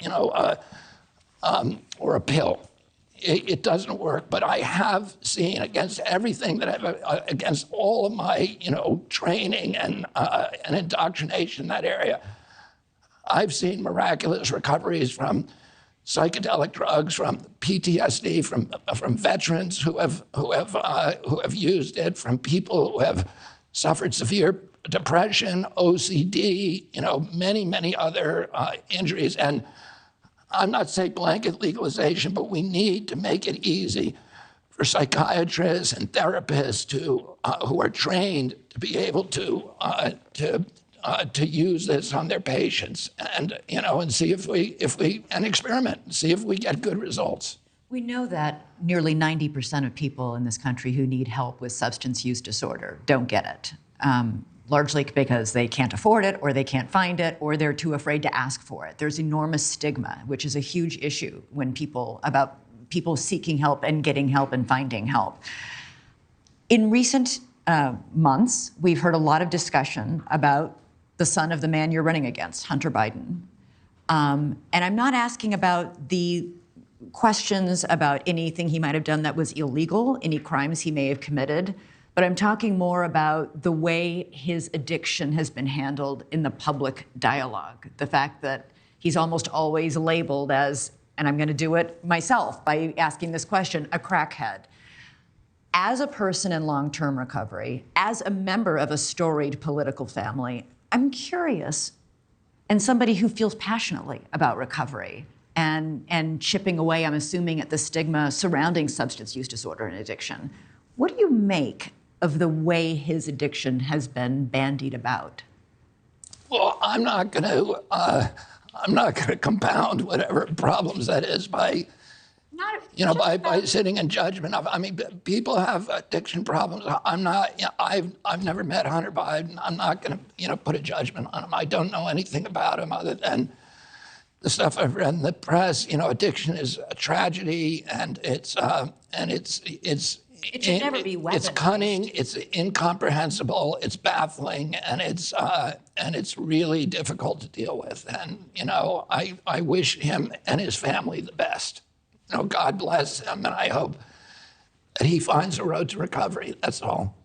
Speaker 1: a pill. It doesn't work. But I have seen, against everything that against all of my, you know, training and indoctrination in that area, I've seen miraculous recoveries from psychedelic drugs, from PTSD, from veterans who have used it, from people who have suffered severe depression, OCD, you know, many other injuries. And I'm not saying blanket legalization, but we need to make it easy for psychiatrists and therapists who are trained to be able to use this on their patients, and you know, and see if we experiment and see if we get good results.
Speaker 4: We know that nearly 90% of people in this country who need help with substance use disorder don't get it, largely because they can't afford it, or they can't find it, or they're too afraid to ask for it. There's enormous stigma, which is a huge issue when people seeking help and getting help and finding help. In recent months, we've heard a lot of discussion about the son of the man you're running against, Hunter Biden. And I'm not asking about the questions about anything he might have done that was illegal, any crimes he may have committed, but I'm talking more about the way his addiction has been handled in the public dialogue. The fact that he's almost always labeled as, and I'm going to do it myself by asking this question, a crackhead. As a person in long-term recovery, as a member of a storied political family, I'm curious, and somebody who feels passionately about recovery and chipping away, I'm assuming, at the stigma surrounding substance use disorder and addiction, what do you make of the way his addiction has been bandied about?
Speaker 1: Well, I'm not going to compound whatever problems that is by sitting in judgment of. I mean, people have addiction problems. I'm not. You know, I've never met Hunter Biden. I'm not going to put a judgment on him. I don't know anything about him other than the stuff I've read in the press. You know, addiction is a tragedy, and it should never be weaponized. It's cunning. It's incomprehensible. It's baffling, and it's really difficult to deal with. And you know, I wish him and his family the best. You know, God bless him, and I hope that he finds a road to recovery. That's all.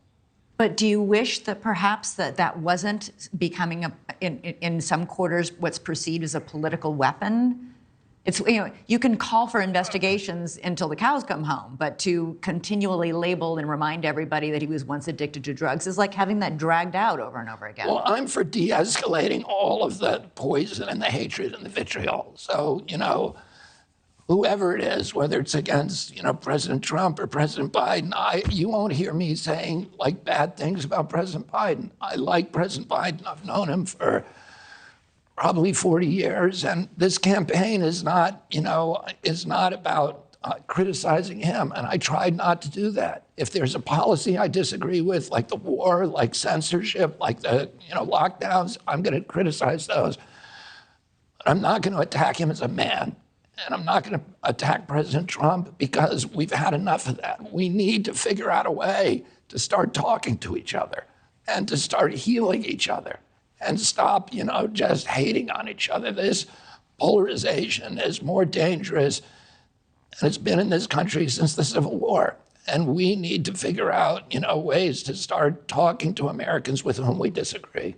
Speaker 4: But do you wish that perhaps that wasn't becoming, in some quarters, what's perceived as a political weapon? It's, you can call for investigations until the cows come home, but to continually label and remind everybody that he was once addicted to drugs is like having that dragged out over and over again.
Speaker 1: Well, I'm for de-escalating all of the poison and the hatred and the vitriol. So, whoever it is, whether it's against, President Trump or President Biden, you won't hear me saying like bad things about President Biden. I like President Biden. I've known him for probably 40 years, and this campaign is not about criticizing him, and I tried not to do that. If there's a policy I disagree with, like the war, like censorship, like the lockdowns, I'm going to criticize those. But I'm not going to attack him as a man. And I'm not going to attack President Trump because we've had enough of that. We need to figure out a way to start talking to each other and to start healing each other and stop, just hating on each other. This polarization is more dangerous, and it's been in this country since the Civil War. And we need to figure out, ways to start talking to Americans with whom we disagree.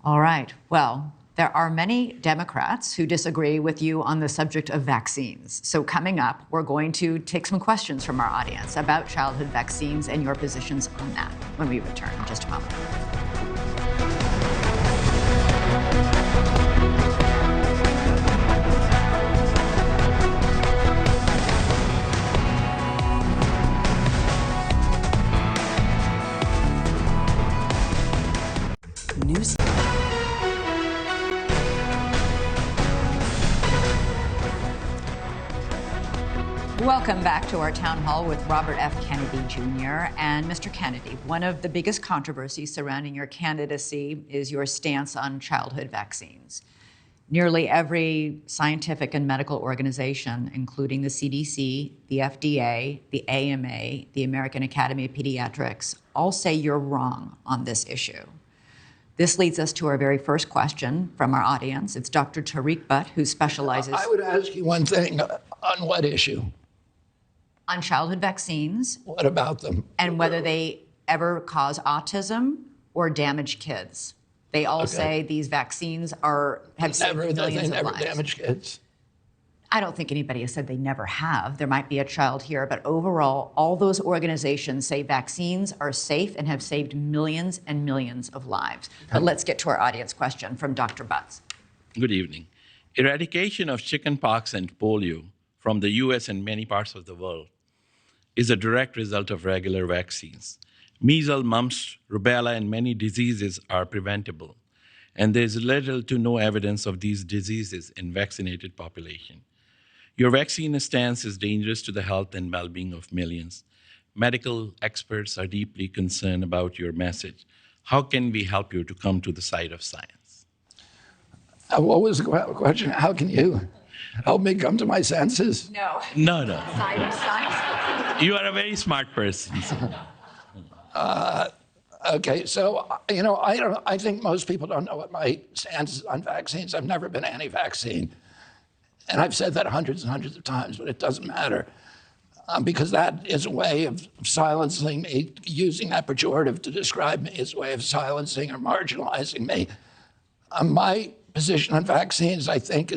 Speaker 4: All right. Well, there are many Democrats who disagree with you on the subject of vaccines. So coming up, we're going to take some questions from our audience about childhood vaccines and your positions on that when we return in just a moment. News. Welcome back to our town hall with Robert F. Kennedy Jr. And Mr. Kennedy, one of the biggest controversies surrounding your candidacy is your stance on childhood vaccines. Nearly every scientific and medical organization, including the CDC, the FDA, the AMA, the American Academy of Pediatrics, all say you're wrong on this issue. This leads us to our very first question from our audience. It's Dr. Tariq Butt, who specializes...
Speaker 1: I would ask you one thing. On what issue?
Speaker 4: On childhood vaccines.
Speaker 1: What about them?
Speaker 4: And whether they ever cause autism or damage kids. They all say these vaccines have saved millions of lives.
Speaker 1: They never damage kids.
Speaker 4: I don't think anybody has said they never have. There might be a child here, but overall, all those organizations say vaccines are safe and have saved millions and millions of lives. But let's get to our audience question from Dr. Butts.
Speaker 10: Good evening. Eradication of chickenpox and polio from the US and many parts of the world is a direct result of regular vaccines. Measles, mumps, rubella, and many diseases are preventable, and there's little to no evidence of these diseases in vaccinated population. Your vaccine stance is dangerous to the health and well-being of millions. Medical experts are deeply concerned about your message. How can we help you to come to the side of science?
Speaker 1: What was the question? How can you help me come to my senses?
Speaker 4: No.
Speaker 10: No.
Speaker 4: Side of science.
Speaker 10: You are a very smart person.
Speaker 1: Okay, so, I think most people don't know what my stance is on vaccines. I've never been anti-vaccine. And I've said that hundreds and hundreds of times, but it doesn't matter. Because that is a way of silencing me. Using that pejorative to describe me is a way of silencing or marginalizing me. My position on vaccines, I think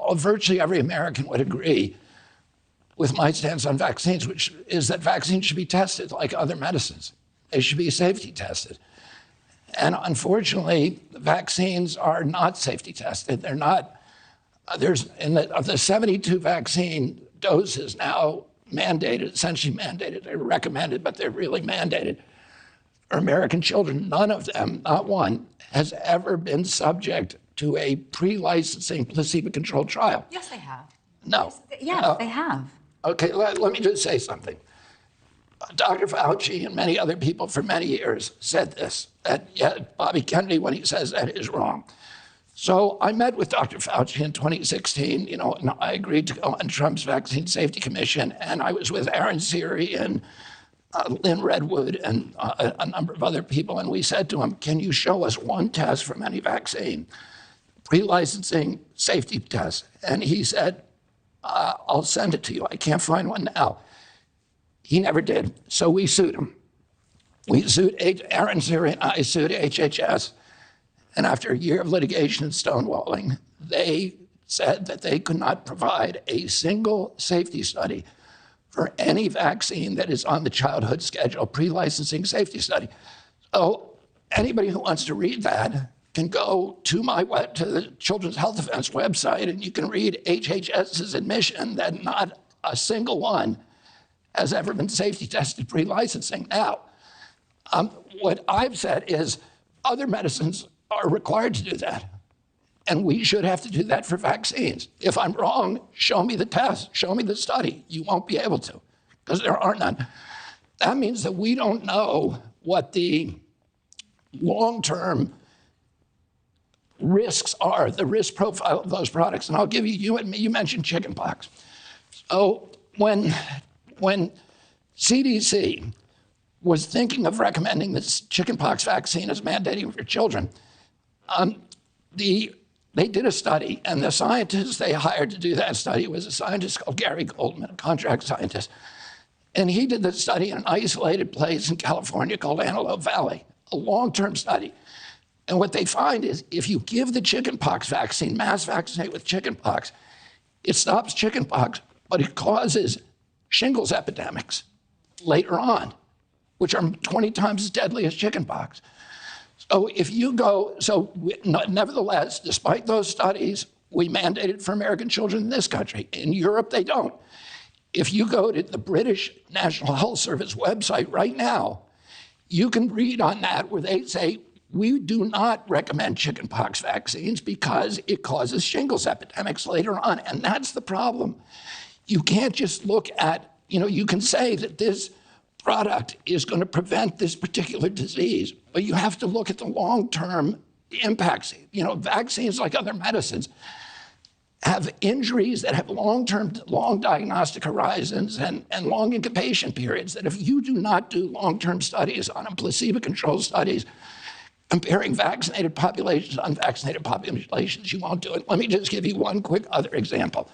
Speaker 1: virtually every American would agree with my stance on vaccines, which is that vaccines should be tested like other medicines. They should be safety tested. And unfortunately, the vaccines are not safety tested. They're not, of the 72 vaccine doses now mandated, essentially mandated, they're recommended, but they're really mandated for American children. None of them, not one, has ever been subject to a pre-licensing placebo-controlled trial.
Speaker 4: Yes, they have.
Speaker 1: No.
Speaker 4: Yes, they have.
Speaker 1: Okay, let me just say something. Dr. Fauci and many other people for many years said this, that Bobby Kennedy, when he says that, is wrong. So I met with Dr. Fauci in 2016, and I agreed to go on Trump's Vaccine Safety Commission, and I was with Aaron Siri and Lynn Redwood and a number of other people, and we said to him, can you show us one test from any vaccine, pre-licensing safety test? And he said, I'll send it to you. I can't find one now. He never did. So we sued him. Aaron Siri and I sued HHS. And after a year of litigation and stonewalling, they said that they could not provide a single safety study for any vaccine that is on the childhood schedule, pre-licensing safety study. So anybody who wants to read that can go to to the Children's Health Defense website, and you can read HHS's admission that not a single one has ever been safety tested pre-licensing. Now, what I've said is other medicines are required to do that. And we should have to do that for vaccines. If I'm wrong, show me the test, show me the study. You won't be able to, because there are none. That means that we don't know what the long-term risks are, the risk profile of those products. And I'll give you mentioned chickenpox. So when CDC was thinking of recommending this chickenpox vaccine as mandating for children, they did a study, and the scientist they hired to do that study was a scientist called Gary Goldman, a contract scientist. And he did the study in an isolated place in California called Antelope Valley, a long-term study. And what they find is if you give the chickenpox vaccine, mass vaccinate with chickenpox, it stops chickenpox, but it causes shingles epidemics later on, which are 20 times as deadly as chickenpox. So if you go, nevertheless, despite those studies, we mandated for American children in this country. In Europe, they don't. If you go to the British National Health Service website right now, you can read on that where they say, we do not recommend chickenpox vaccines because it causes shingles epidemics later on. And that's the problem. You can't just look at, you can say that this product is going to prevent this particular disease, but you have to look at the long-term impacts. Vaccines, like other medicines, have injuries that have long diagnostic horizons and long incubation periods that if you do not do long-term studies on placebo-controlled studies comparing vaccinated populations to unvaccinated populations, you won't do it. Let me just give you one quick other example.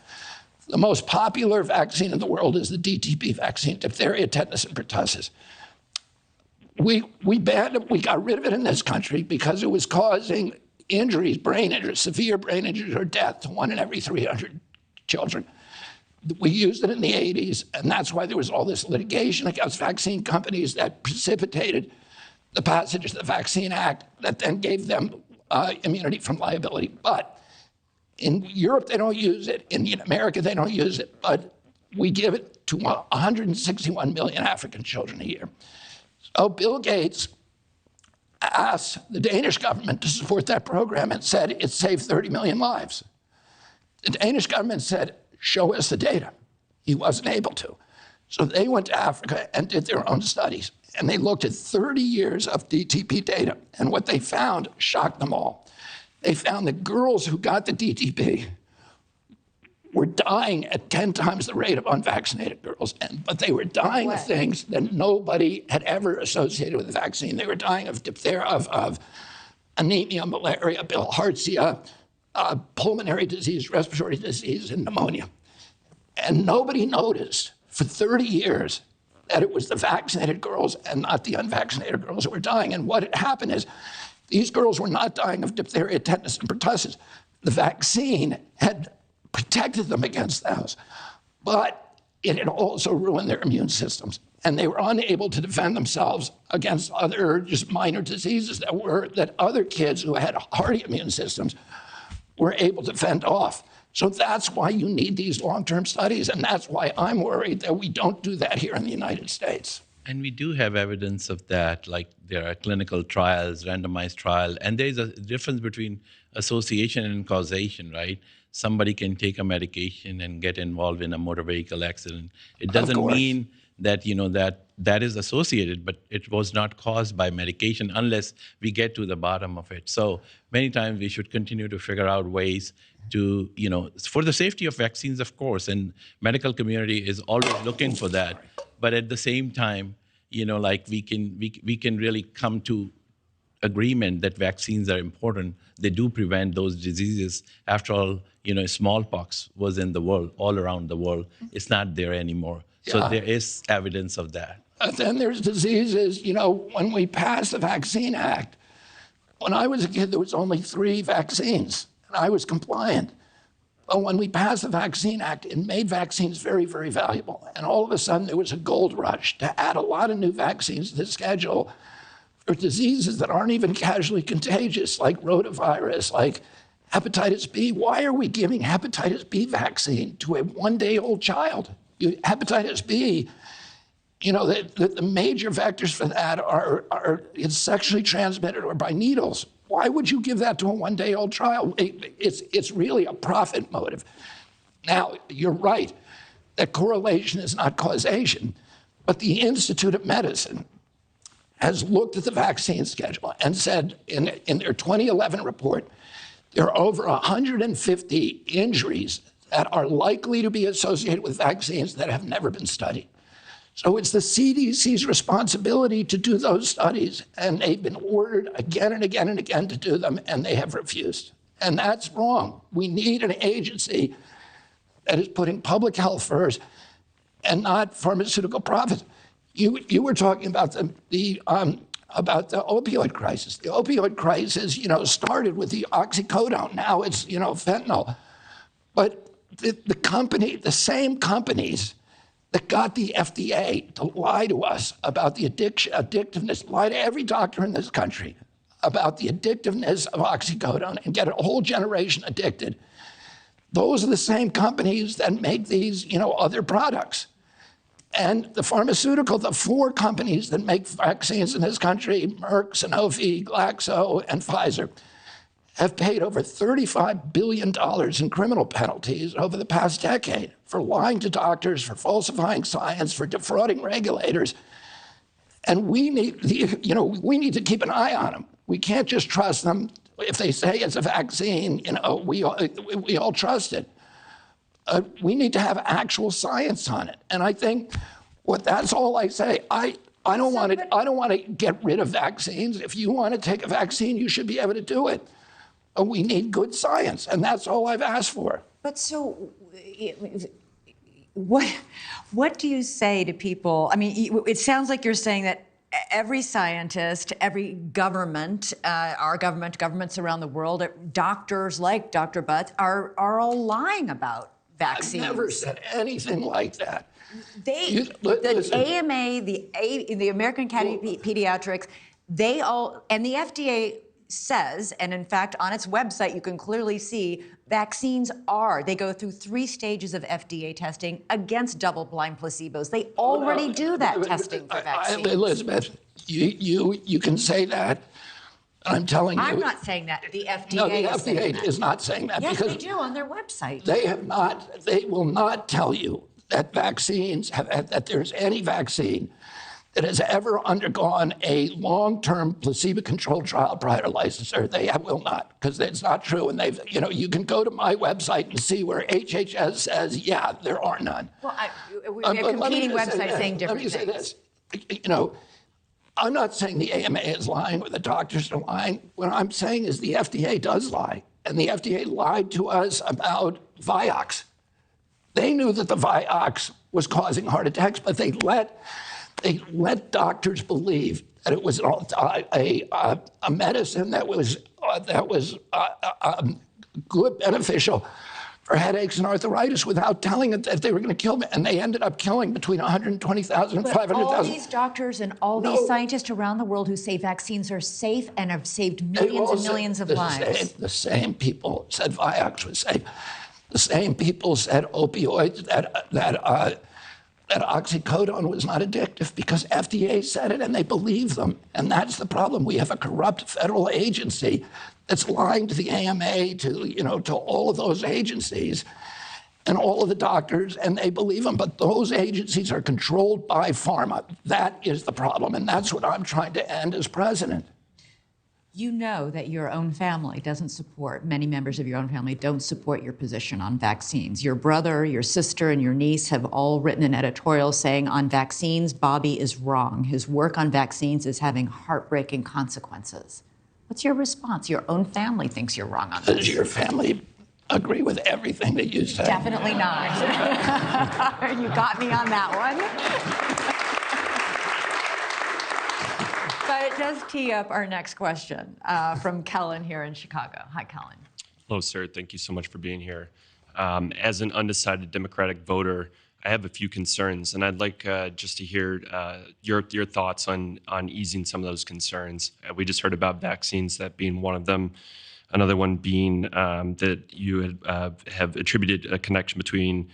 Speaker 1: The most popular vaccine in the world is the DTP vaccine, diphtheria, tetanus, and pertussis. We banned it, we got rid of it in this country because it was causing injuries, brain injuries, severe brain injuries or death to 1 in every 300 children. We used it in the 80s, and that's why there was all this litigation against vaccine companies that precipitated the passage of the Vaccine Act that then gave them immunity from liability. But in Europe, they don't use it. In America, they don't use it. But we give it to 161 million African children a year. So Bill Gates asked the Danish government to support that program and said it saved 30 million lives. The Danish government said, show us the data. He wasn't able to. So they went to Africa and did their own studies. And they looked at 30 years of DTP data. And what they found shocked them all. They found that girls who got the DTP were dying at 10 times the rate of unvaccinated girls. But they were dying of things that nobody had ever associated with the vaccine. They were dying of diphtheria, of anemia, malaria, bilharzia, pulmonary disease, respiratory disease, and pneumonia. And nobody noticed for 30 years that it was the vaccinated girls and not the unvaccinated girls that were dying. And what had happened is these girls were not dying of diphtheria, tetanus, and pertussis. The vaccine had protected them against those, but it had also ruined their immune systems. And they were unable to defend themselves against other just minor diseases that other kids who had hardy immune systems were able to fend off. So that's why you need these long-term studies, and that's why I'm worried that we don't do that here in the United States.
Speaker 10: And we do have evidence of that, like there are clinical trials, randomized trial, and there's a difference between association and causation, right? Somebody can take a medication and get involved in a motor vehicle accident. It doesn't mean that, that is associated, but it was not caused by medication unless we get to the bottom of it. So many times we should continue to figure out ways to, for the safety of vaccines, of course, and medical community is always looking for that. But at the same time, like we can really come to agreement that vaccines are important. They do prevent those diseases. After all, smallpox was in the world, all around the world. It's not there anymore. Yeah. So there is evidence of that.
Speaker 1: Then there's diseases, when we passed the Vaccine Act, when I was a kid, there was only 3 vaccines. and I was compliant. But when we passed the Vaccine Act, it made vaccines very, very valuable. And all of a sudden, there was a gold rush to add a lot of new vaccines to the schedule for diseases that aren't even casually contagious, like rotavirus, like hepatitis B. Why are we giving hepatitis B vaccine to a one-day-old child? Hepatitis B, you know, the major vectors for that are it's sexually transmitted or by needles. Why would you give that to a one-day-old child? It's really a profit motive. Now, you're right that correlation is not causation, but the Institute of Medicine has looked at the vaccine schedule and said in their 2011 report, there are over 150 injuries that are likely to be associated with vaccines that have never been studied. So it's the CDC's responsibility to do those studies, and they've been ordered again and again and again to do them, and they have refused. And that's wrong. We need an agency that is putting public health first and not pharmaceutical profits. You were talking about the opioid crisis. The opioid crisis, you know, started with the oxycodone. Now it's, you know, fentanyl. But the same companies that got the FDA to lie to us about the addictiveness, lie to every doctor in this country about the addictiveness of oxycodone and get a whole generation addicted. Those are the same companies that make these, you know, other products. And the four companies that make vaccines in this country, Merck, Sanofi, Glaxo, and Pfizer, have paid over $35 billion in criminal penalties over the past decade for lying to doctors, for falsifying science, for defrauding regulators. And we need to keep an eye on them. We can't just trust them. If they say it's a vaccine, you know, we all trust it. We need to have actual science on it. And I think that's all I say. I don't want to get rid of vaccines. If you want to take a vaccine, you should be able to do it. But we need good science, and that's all I've asked for.
Speaker 4: But so, what do you say to people? I mean, it sounds like you're saying that every scientist, every government, our government, governments around the world, doctors like Dr. Butts are all lying about vaccines.
Speaker 1: I've never said anything like that.
Speaker 4: The AMA, the American Academy of Pediatrics, they all, and the FDA says, and in fact, on its website, you can clearly see vaccines they go through 3 stages of FDA testing against double-blind placebos. They already do that testing for vaccines.
Speaker 1: Elizabeth, you can say that. I'm telling you.
Speaker 4: I'm not saying that. The FDA
Speaker 1: no, the FDA is not saying that.
Speaker 4: Yes,
Speaker 1: because
Speaker 4: they do on their website.
Speaker 1: They will not tell you that that there's any vaccine that has ever undergone a long-term placebo-controlled trial prior to licensure. They will not, because it's not true. And you can go to my website and see where HHS says, yeah, there are none.
Speaker 4: Well, we have competing websites saying different things.
Speaker 1: Let me say this. I'm not saying the AMA is lying or the doctors are lying. What I'm saying is the FDA does lie. And the FDA lied to us about Vioxx. They knew that the Vioxx was causing heart attacks, but they let doctors believe that it was a medicine that was good, beneficial for headaches and arthritis without telling it that they were going to kill me. And they ended up killing between 120,000 and 500,000.
Speaker 4: All these doctors and all these scientists around the world who say vaccines are safe and have saved millions and millions of lives.
Speaker 1: The same people said Vioxx was safe. The same people said opioids, that oxycodone was not addictive because FDA said it and they believe them. And that's the problem. We have a corrupt federal agency that's lying to the AMA, to all of those agencies and all of the doctors, and they believe them. But those agencies are controlled by pharma. That is the problem. And that's what I'm trying to end as president.
Speaker 4: You know that your own family doesn't support, many members of your own family don't support your position on vaccines. Your brother, your sister, and your niece have all written an editorial saying on vaccines, Bobby is wrong. His work on vaccines is having heartbreaking consequences. What's your response? Your own family thinks you're wrong on this.
Speaker 1: Does your family agree with everything that you said?
Speaker 4: Definitely not. You got me on that one. But it does tee up our next question from Kellen here in Chicago. Hi, Kellen.
Speaker 11: Hello, sir. Thank you so much for being here. As an undecided Democratic voter, I have a few concerns, and I'd like just to hear your thoughts on easing some of those concerns. We just heard about vaccines, that being one of them. Another one being that you have attributed a connection between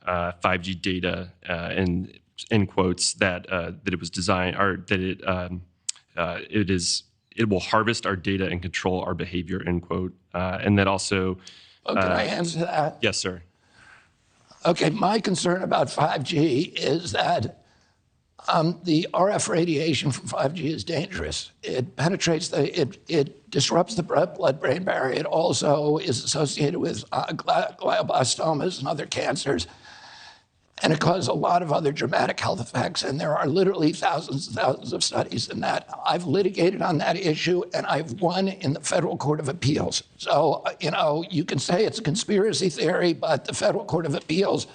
Speaker 11: 5G data and in quotes that it was designed, or that it will harvest our data and control our behavior, end quote. And that also.
Speaker 1: Can I answer that?
Speaker 11: Yes, sir.
Speaker 1: Okay, my concern about 5G is that the RF radiation from 5G is dangerous. It penetrates it disrupts the blood-brain barrier. It also is associated with glioblastomas and other cancers. And it causes a lot of other dramatic health effects. And there are literally thousands and thousands of studies in that. I've litigated on that issue, and I've won in the Federal Court of Appeals. So, you can say it's a conspiracy theory, but the Federal Court of Appeals,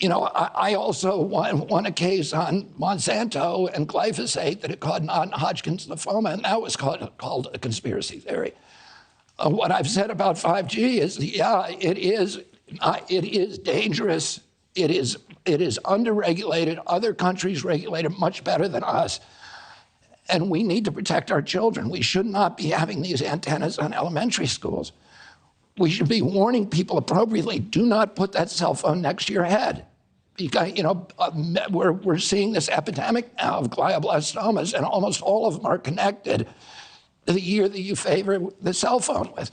Speaker 1: I also won a case on Monsanto and glyphosate that it caused non-Hodgkin's lymphoma, and that was called a conspiracy theory. What I've said about 5G is, yeah, it is dangerous. It is underregulated. Other countries regulate it much better than us. And we need to protect our children. We should not be having these antennas on elementary schools. We should be warning people appropriately, do not put that cell phone next to your head. Because, we're seeing this epidemic now of glioblastomas, and almost all of them are connected to the year that you favor the cell phone with.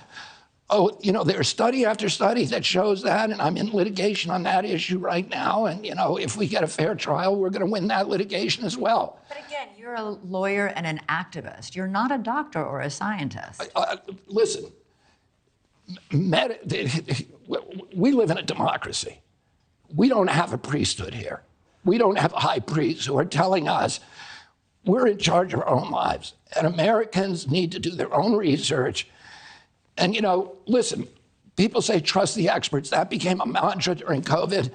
Speaker 1: Oh, there's study after study that shows that, and I'm in litigation on that issue right now. And, if we get a fair trial, we're going to win that litigation as well.
Speaker 4: But again, you're a lawyer and an activist. You're not a doctor or a scientist.
Speaker 1: Listen, we live in a democracy. We don't have a priesthood here. We don't have high priests who are telling us we're in charge of our own lives. And Americans need to do their own research. And, listen, people say trust the experts. That became a mantra during COVID.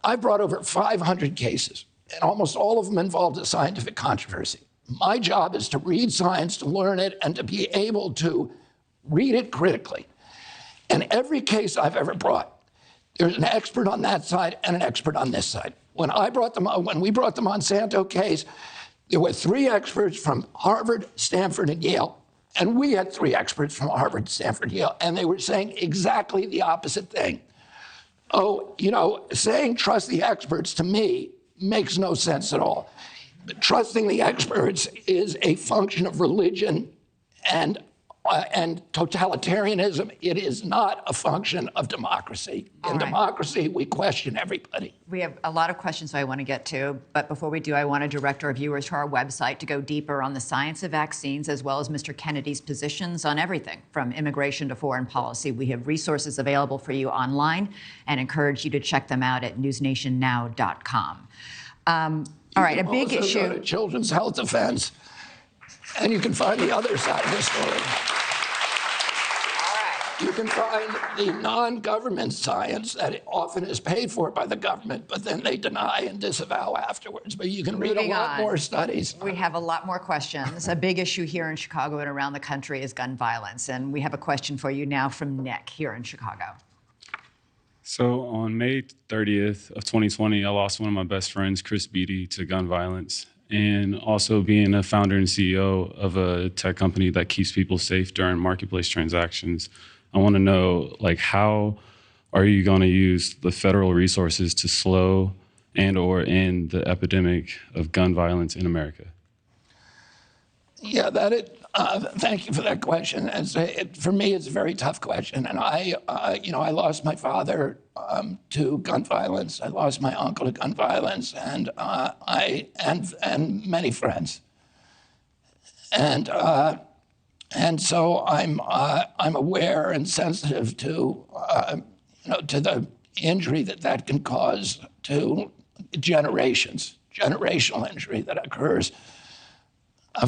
Speaker 1: I brought over 500 cases, and almost all of them involved a scientific controversy. My job is to read science, to learn it, and to be able to read it critically. And every case I've ever brought, there's an expert on that side and an expert on this side. When we brought the Monsanto case, there were 3 experts from Harvard, Stanford, and Yale. And we had 3 experts from Harvard, Stanford, Yale, and they were saying exactly the opposite thing. Saying trust the experts to me makes no sense at all. Trusting the experts is a function of religion and totalitarianism. It is not a function of democracy. In democracy, we question everybody.
Speaker 4: We have a lot of questions I want to get to, but before we do, I want to direct our viewers to our website to go deeper on the science of vaccines, as well as Mr. Kennedy's positions on everything from immigration to foreign policy. We have resources available for you online and encourage you to check them out at newsnationnow.com. All right, a big issue.
Speaker 1: Go to Children's Health Defense, and you can find the other side of the story. You can find the non-government science that often is paid for by the government, but then they deny and disavow afterwards. But you can read a lot more studies.
Speaker 4: We have a lot more questions. A big issue here in Chicago and around the country is gun violence. And we have a question for you now from Nick here in Chicago.
Speaker 12: So on May 30th of 2020, I lost one of my best friends, Chris Beatty, to gun violence. And also being a founder and CEO of a tech company that keeps people safe during marketplace transactions, I want to know, how are you going to use the federal resources to slow and or end the epidemic of gun violence in America?
Speaker 1: Yeah, thank you for that question. For me, it's a very tough question. And I lost my father to gun violence. I lost my uncle to gun violence, and many friends. And so I'm aware and sensitive to the injury that can cause to generational injury that occurs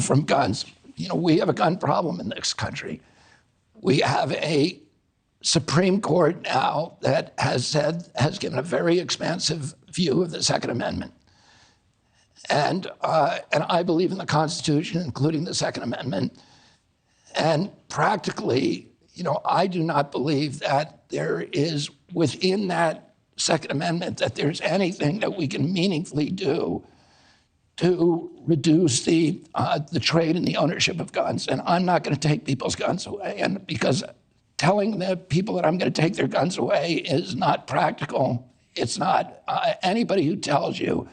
Speaker 1: from guns. We have a gun problem in this country. We have a Supreme Court now that has given a very expansive view of the Second Amendment. And I believe in the Constitution, including the Second Amendment. And practically, I do not believe that there is within that Second Amendment that there's anything that we can meaningfully do to reduce the trade and the ownership of guns. And I'm not going to take people's guns away. And because telling the people that I'm going to take their guns away is not practical. It's not. Anybody who tells you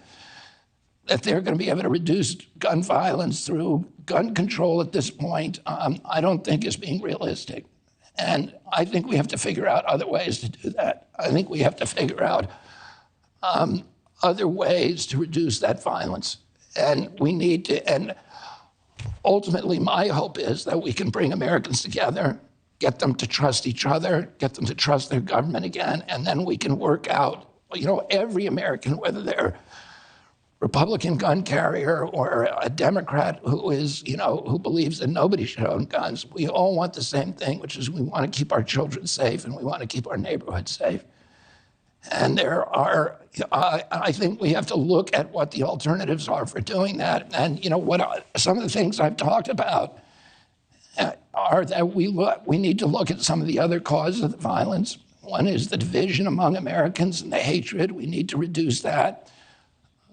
Speaker 1: that they're going to be able to reduce gun violence through gun control at this point, I don't think is being realistic. And I think we have to figure out other ways to do that. I think we have to figure out other ways to reduce that violence. And we need to, and ultimately my hope is that we can bring Americans together, get them to trust each other, get them to trust their government again, and then we can work out, every American, whether they're Republican gun carrier or a Democrat who is, who believes that nobody should own guns, we all want the same thing, which is we want to keep our children safe and we want to keep our neighborhoods safe. And there are, I think we have to look at what the alternatives are for doing that. And some of the things I've talked about are that we need to look at some of the other causes of the violence. One is the division among Americans and the hatred. We need to reduce that.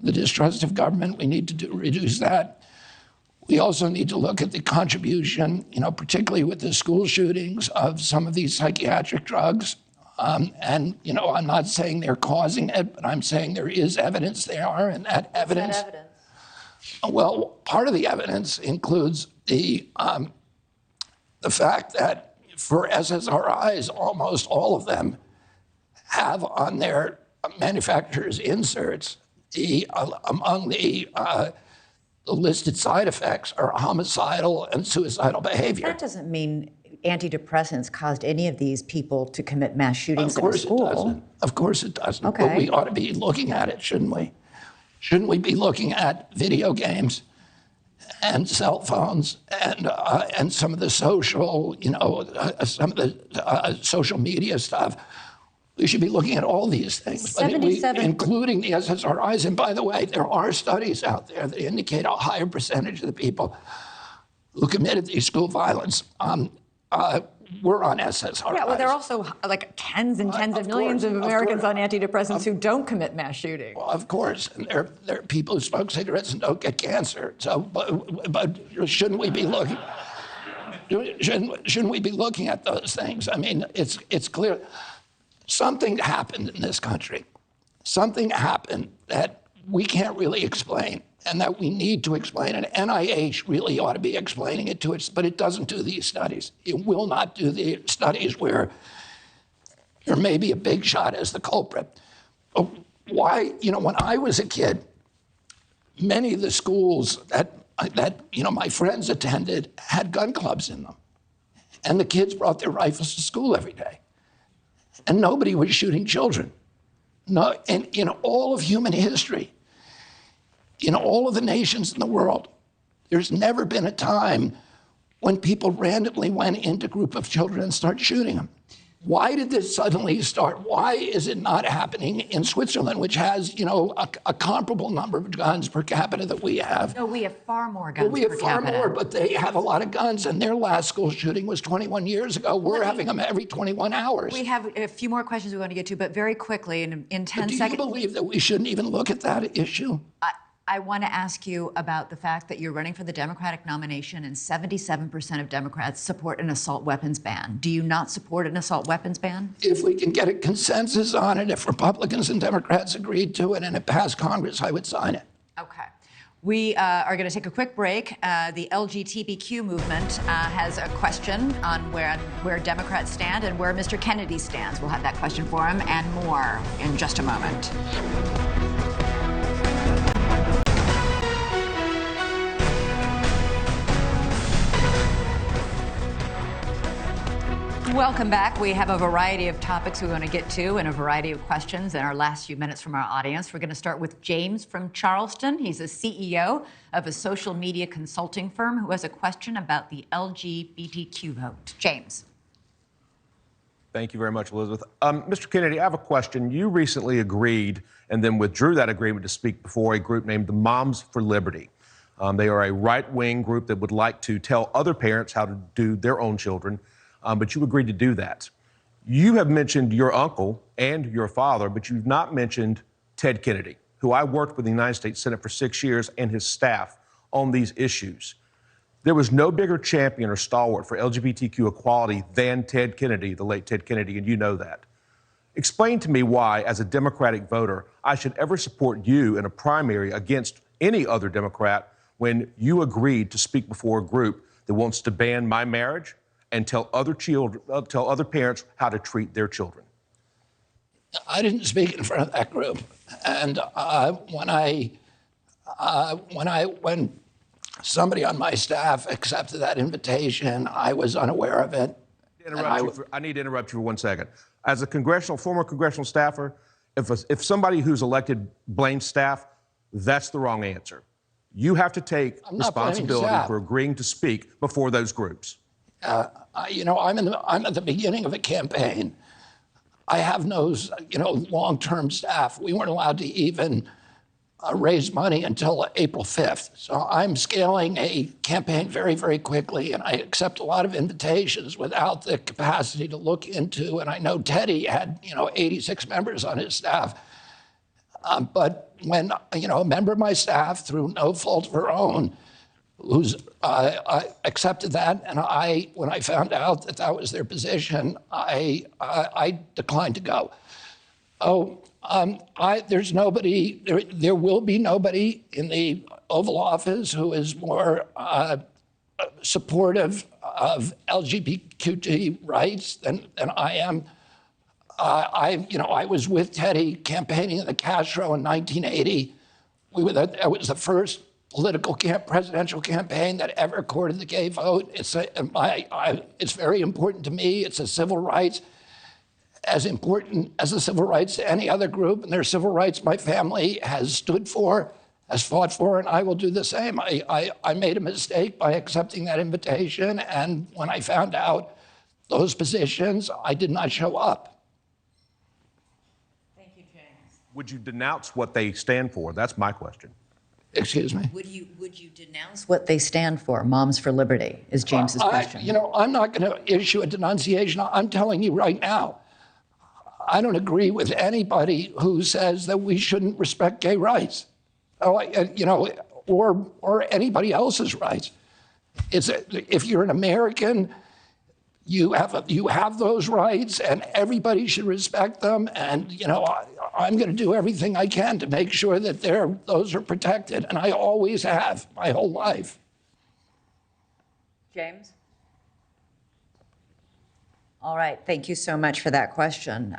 Speaker 1: The distrust of government, we need to reduce that. We also need to look at the contribution, particularly with the school shootings, of some of these psychiatric drugs. And, I'm not saying they're causing it, but I'm saying there is evidence they are, and that evidence.
Speaker 4: What's that evidence?
Speaker 1: Well, part of the evidence includes the fact that for SSRIs, almost all of them have on their manufacturer's inserts among the listed side effects are homicidal and suicidal behavior.
Speaker 4: That doesn't mean antidepressants caused any of these people to commit mass shootings in a school.
Speaker 1: Of course it doesn't. Of course it doesn't.
Speaker 4: Okay.
Speaker 1: But we ought to be looking at it, shouldn't we? Shouldn't we be looking at video games and cell phones and some of the social, some of the social media stuff? We should be looking at all these things, including the SSRIs. And by the way, there are studies out there that indicate a higher percentage of the people who committed these school violence were on SSRIs.
Speaker 4: Yeah, well, there are also like tens and tens of millions of Americans on antidepressants who don't commit mass shootings.
Speaker 1: Well, of course, and there are people who smoke cigarettes and don't get cancer. So, but shouldn't we be looking? Shouldn't we be looking at those things? I mean, it's clear. Something happened in this country. Something happened that we can't really explain and that we need to explain. And NIH really ought to be explaining it to us, but it doesn't do these studies. It will not do the studies where there may be a big shot as the culprit. Why, when I was a kid, many of the schools that my friends attended had gun clubs in them. And the kids brought their rifles to school every day. And nobody was shooting children. No, and in all of human history, in all of the nations in the world, there's never been a time when people randomly went into a group of children and started shooting them. Why did this suddenly start? Why is it not happening in Switzerland, which has, a comparable number of guns per capita that we have?
Speaker 4: No, we have far more guns per capita.
Speaker 1: We have far more, but they have a lot of guns, and their last school shooting was 21 years ago. We're having them every 21 hours.
Speaker 4: We have a few more questions we want to get to, but very quickly, in 10 seconds.
Speaker 1: Do you believe that we shouldn't even look at that issue?
Speaker 4: I want to ask you about the fact that you're running for the Democratic nomination and 77% of Democrats support an assault weapons ban. Do you not support an assault weapons ban?
Speaker 1: If we can get a consensus on it, if Republicans and Democrats agreed to it and it passed Congress, I would sign it.
Speaker 4: Okay. We are going to take a quick break. The LGBTQ movement has a question on where Democrats stand and where Mr. Kennedy stands. We'll have that question for him and more in just a moment. Welcome back. We have a variety of topics we want to get to and a variety of questions in our last few minutes from our audience. We're going to start with James from Charleston. He's a CEO of a social media consulting firm who has a question about the LGBTQ vote. James.
Speaker 13: Thank you very much, Elizabeth. Mr. Kennedy, I have a question. You recently agreed and then withdrew that agreement to speak before a group named the Moms for Liberty. They are a right-wing group that would like to tell other parents how to do their own children. but you agreed to do that. You have mentioned your uncle and your father, but you've not mentioned Ted Kennedy, who I worked with in the United States Senate for 6 years, and his staff on these issues. There was no bigger champion or stalwart for LGBTQ equality than Ted Kennedy, the late Ted Kennedy, and you know that. Explain to me why, as a Democratic voter, I should ever support you in a primary against any other Democrat when you agreed to speak before a group that wants to ban my marriage and tell other parents how to treat their children.
Speaker 1: I didn't speak in front of that group, and when somebody on my staff accepted that invitation, I was unaware of it.
Speaker 13: I need to interrupt you for 1 second. As a former congressional staffer, if somebody who's elected blames staff, that's the wrong answer. You have to take responsibility for agreeing to speak before those groups.
Speaker 1: I'm at the beginning of a campaign. I have no, long-term staff. We weren't allowed to even raise money until April 5th. So I'm scaling a campaign very, very quickly, and I accept a lot of invitations without the capacity to look into, and I know Teddy had, 86 members on his staff. But when, a member of my staff, through no fault of her own, I accepted that, and when I found out that that was their position, I declined to go. There's nobody, there will be nobody in the Oval Office who is more supportive of LGBTQ rights than I am. I was with Teddy campaigning in the Castro in 1980. It was the first political presidential campaign that ever courted the gay vote. It's very important to me. It's a civil rights, as important as the civil rights to any other group, and their civil rights my family has stood for, has fought for, and I will do the same. I made a mistake by accepting that invitation, and when I found out those positions, I did not show up.
Speaker 4: Thank you, James.
Speaker 13: Would you denounce what they stand for? That's my question.
Speaker 1: Excuse me?
Speaker 4: Would you denounce what they stand for? Moms for Liberty is James's question.
Speaker 1: I'm not going to issue a denunciation. I'm telling you right now, I don't agree with anybody who says that we shouldn't respect gay rights, or anybody else's rights. If you're an American, you have those rights, and everybody should respect them. And I'm going to do everything I can to make sure that those are protected, and I always have my whole life.
Speaker 4: James? All right, thank you so much for that question.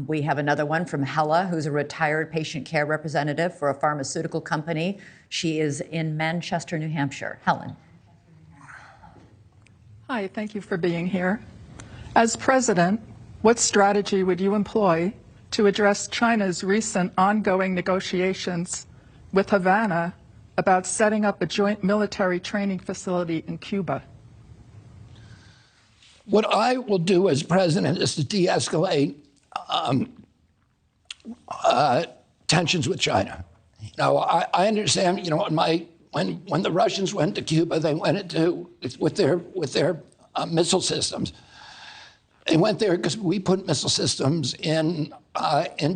Speaker 4: We have another one from Hella, who's a retired patient care representative for a pharmaceutical company. She is in Manchester, New Hampshire. Helen.
Speaker 14: Hi, thank you for being here. As president, what strategy would you employ to address China's recent ongoing negotiations with Havana about setting up a joint military training facility in Cuba?
Speaker 1: What I will do as president is to de-escalate tensions with China. I understand. When the Russians went to Cuba, they went into with their missile systems. They went there because we put missile systems in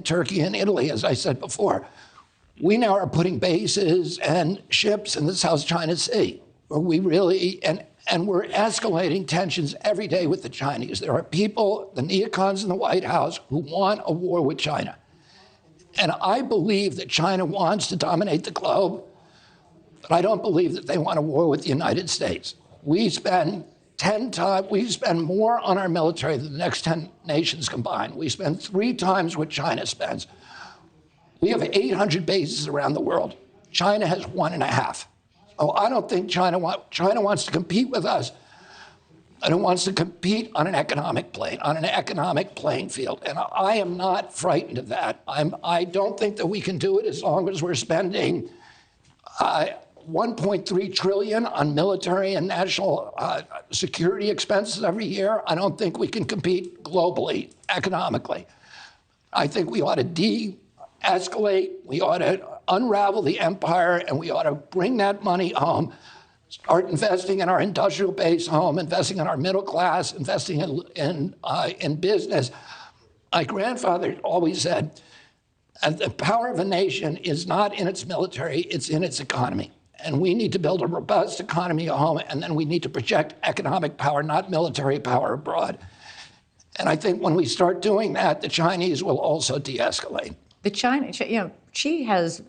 Speaker 1: Turkey and Italy, as I said before. We now are putting bases and ships in the South China Sea, where we really and we're escalating tensions every day with the Chinese. There are people, the neocons in the White House, who want a war with China. And I believe that China wants to dominate the globe, but I don't believe that they want a war with the United States. We spend more on our military than the next 10 nations combined. We spend 3 times what China spends. We have 800 bases around the world. China has 1.5. Oh, I don't think China wants to compete with us, and it wants to compete on an economic playing field. And I am not frightened of that. I don't think that we can do it as long as we're spending $1.3 trillion on military and national security expenses every year. I don't think we can compete globally, economically. I think we ought to de-escalate, we ought to unravel the empire, and we ought to bring that money home. start investing in our industrial base home, investing in our middle class, investing in business. My grandfather always said, the power of a nation is not in its military, it's in its economy. And we need to build a robust economy at home, and then we need to project economic power, not military power abroad. And I think when we start doing that, the Chinese will also de-escalate.
Speaker 4: The China, Xi has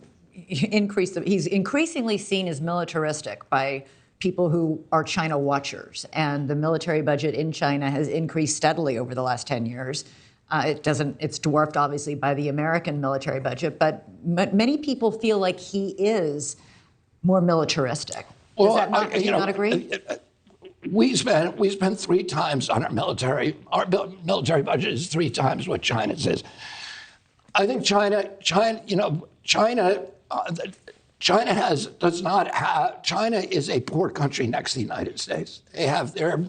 Speaker 4: increased, he's increasingly seen as militaristic by people who are China watchers. And the military budget in China has increased steadily over the last 10 years. It's dwarfed, obviously, by the American military budget, but many people feel like he is more militaristic. Does that not, do you not agree?
Speaker 1: We spend 3 times on our military. Our military budget is 3 times what China's is. I think China is a poor country next to the United States. They have their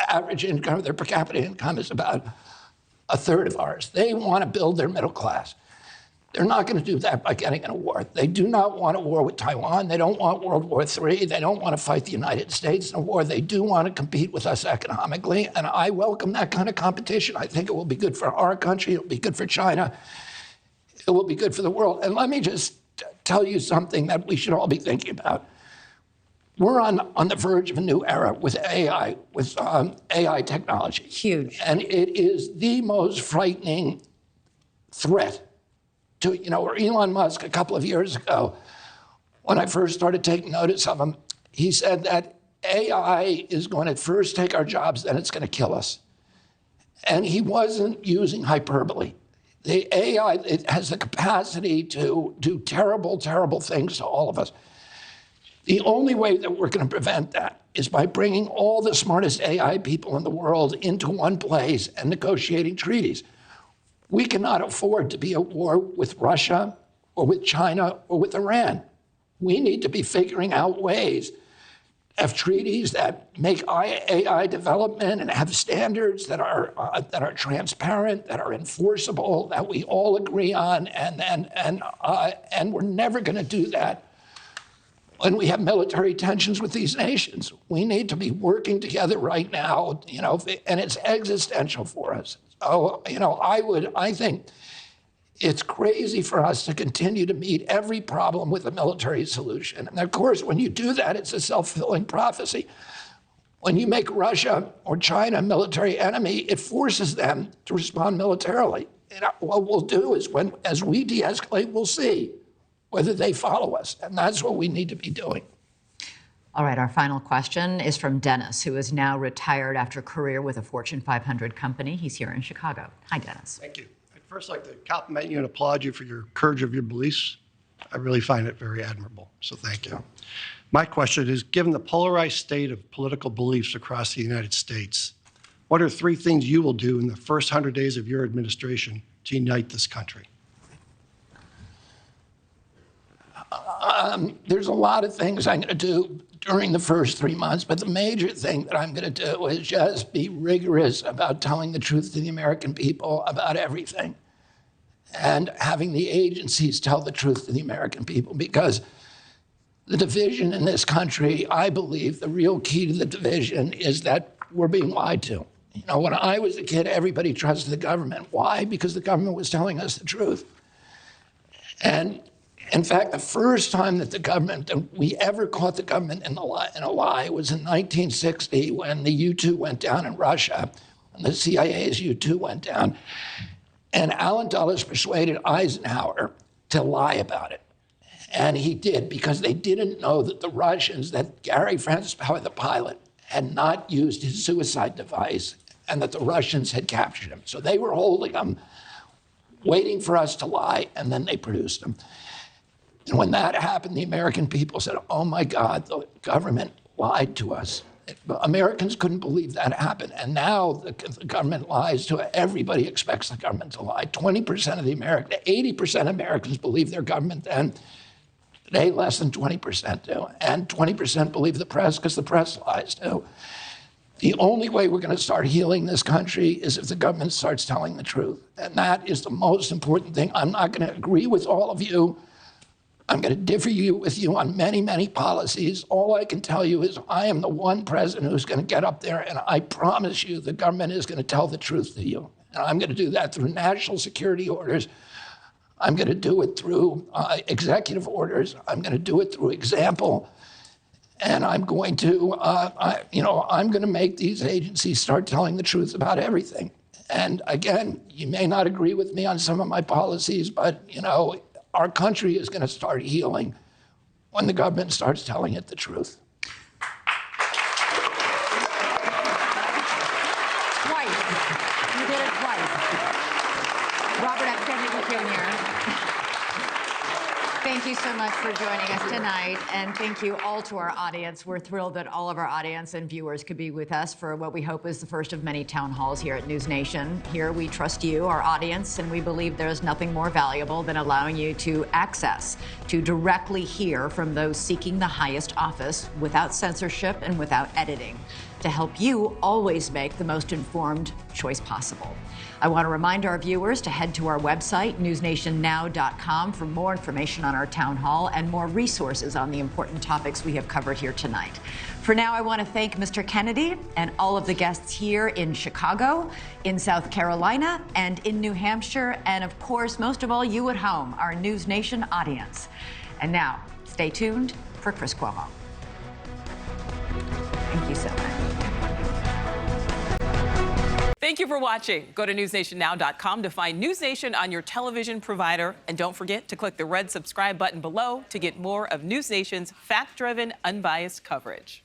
Speaker 1: average income, their per capita income is about 1/3 of ours. They want to build their middle class. They're not going to do that by getting in a war. They do not want a war with Taiwan. They don't want World War III. They don't want to fight the United States in a war. They do want to compete with us economically, and I welcome that kind of competition. I think it will be good for our country. It will be good for China. It will be good for the world. And let me just tell you something that we should all be thinking about. We're on the verge of a new era with AI, AI technology.
Speaker 4: Huge.
Speaker 1: And it is the most frightening threat to, or Elon Musk a couple of years ago, when I first started taking notice of him, he said that AI is going to first take our jobs, then it's going to kill us. And he wasn't using hyperbole. The AI, it has the capacity to do terrible, terrible things to all of us. The only way that we're going to prevent that is by bringing all the smartest AI people in the world into one place and negotiating treaties. We cannot afford to be at war with Russia or with China or with Iran. We need to be figuring out ways of treaties that make AI development and have standards that are transparent, that are enforceable, that we all agree on, and we're never going to do that when we have military tensions with these nations. We need to be working together right now, and it's existential for us. So, I think it's crazy for us to continue to meet every problem with a military solution. And of course, when you do that, it's a self-fulfilling prophecy. When you make Russia or China a military enemy, it forces them to respond militarily. And what we'll do is, as we de-escalate, we'll see whether they follow us. And that's what we need to be doing.
Speaker 4: All right, our final question is from Dennis, who is now retired after a career with a Fortune 500 company. He's here in Chicago. Hi, Dennis.
Speaker 15: Thank you. I'd first like to compliment you and applaud you for your courage of your beliefs. I really find it very admirable, so thank you. My question is, given the polarized state of political beliefs across the United States, what are 3 things you will do in the first 100 days of your administration to unite this country?
Speaker 1: There's a lot of things I'm going to do during the first 3 months, but the major thing that I'm going to do is just be rigorous about telling the truth to the American people about everything, and having the agencies tell the truth to the American people, because the division in this country, I believe the real key to the division is that we're being lied to. When I was a kid, everybody trusted the government. Why? Because the government was telling us the truth. And in fact, the first time that we ever caught the government in a lie was in 1960, when the U-2 went down in Russia, and the CIA's U-2 went down. And Allen Dulles persuaded Eisenhower to lie about it. And he did, because they didn't know that the Russians, that Gary Francis Power, the pilot, had not used his suicide device, and that the Russians had captured him. So they were holding him, waiting for us to lie, and then they produced him. And when that happened, the American people said, oh my God, the government lied to us. Americans couldn't believe that happened. And now the government lies to everybody, expects the government to lie. 20% of 80% of Americans believe their government then. Today, less than 20% do. And 20% believe the press, because the press lies too. The only way we're going to start healing this country is if the government starts telling the truth. And that is the most important thing. I'm not going to agree with all of you, I'm going to differ with you on many, many policies. All I can tell you is I am the one president who's going to get up there, and I promise you the government is going to tell the truth to you. And I'm going to do that through national security orders. I'm going to do it through executive orders. I'm going to do it through example. And I'm going to, I'm going to make these agencies start telling the truth about everything. And again, you may not agree with me on some of my policies, but, our country is going to start healing when the government starts telling it the truth.
Speaker 4: Twice. You did it twice. Robert F. Kennedy Jr., thank you so much for joining us tonight, and thank you all to our audience. We're thrilled that all of our audience and viewers could be with us for what we hope is the first of many town halls here at NewsNation. Here we trust you, our audience, and we believe there is nothing more valuable than allowing you to access, to directly hear from those seeking the highest office without censorship and without editing, to help you always make the most informed choice possible. I want to remind our viewers to head to our website, newsnationnow.com, for more information on our town hall and more resources on the important topics we have covered here tonight. For now, I want to thank Mr. Kennedy and all of the guests here in Chicago, in South Carolina, and in New Hampshire, and of course, most of all, you at home, our News Nation audience. And now, stay tuned for Chris Cuomo. Thank you so much.
Speaker 16: Thank you for watching. Go to newsnationnow.com to find News Nation on your television provider. And don't forget to click the red subscribe button below to get more of News Nation's fact-driven, unbiased coverage.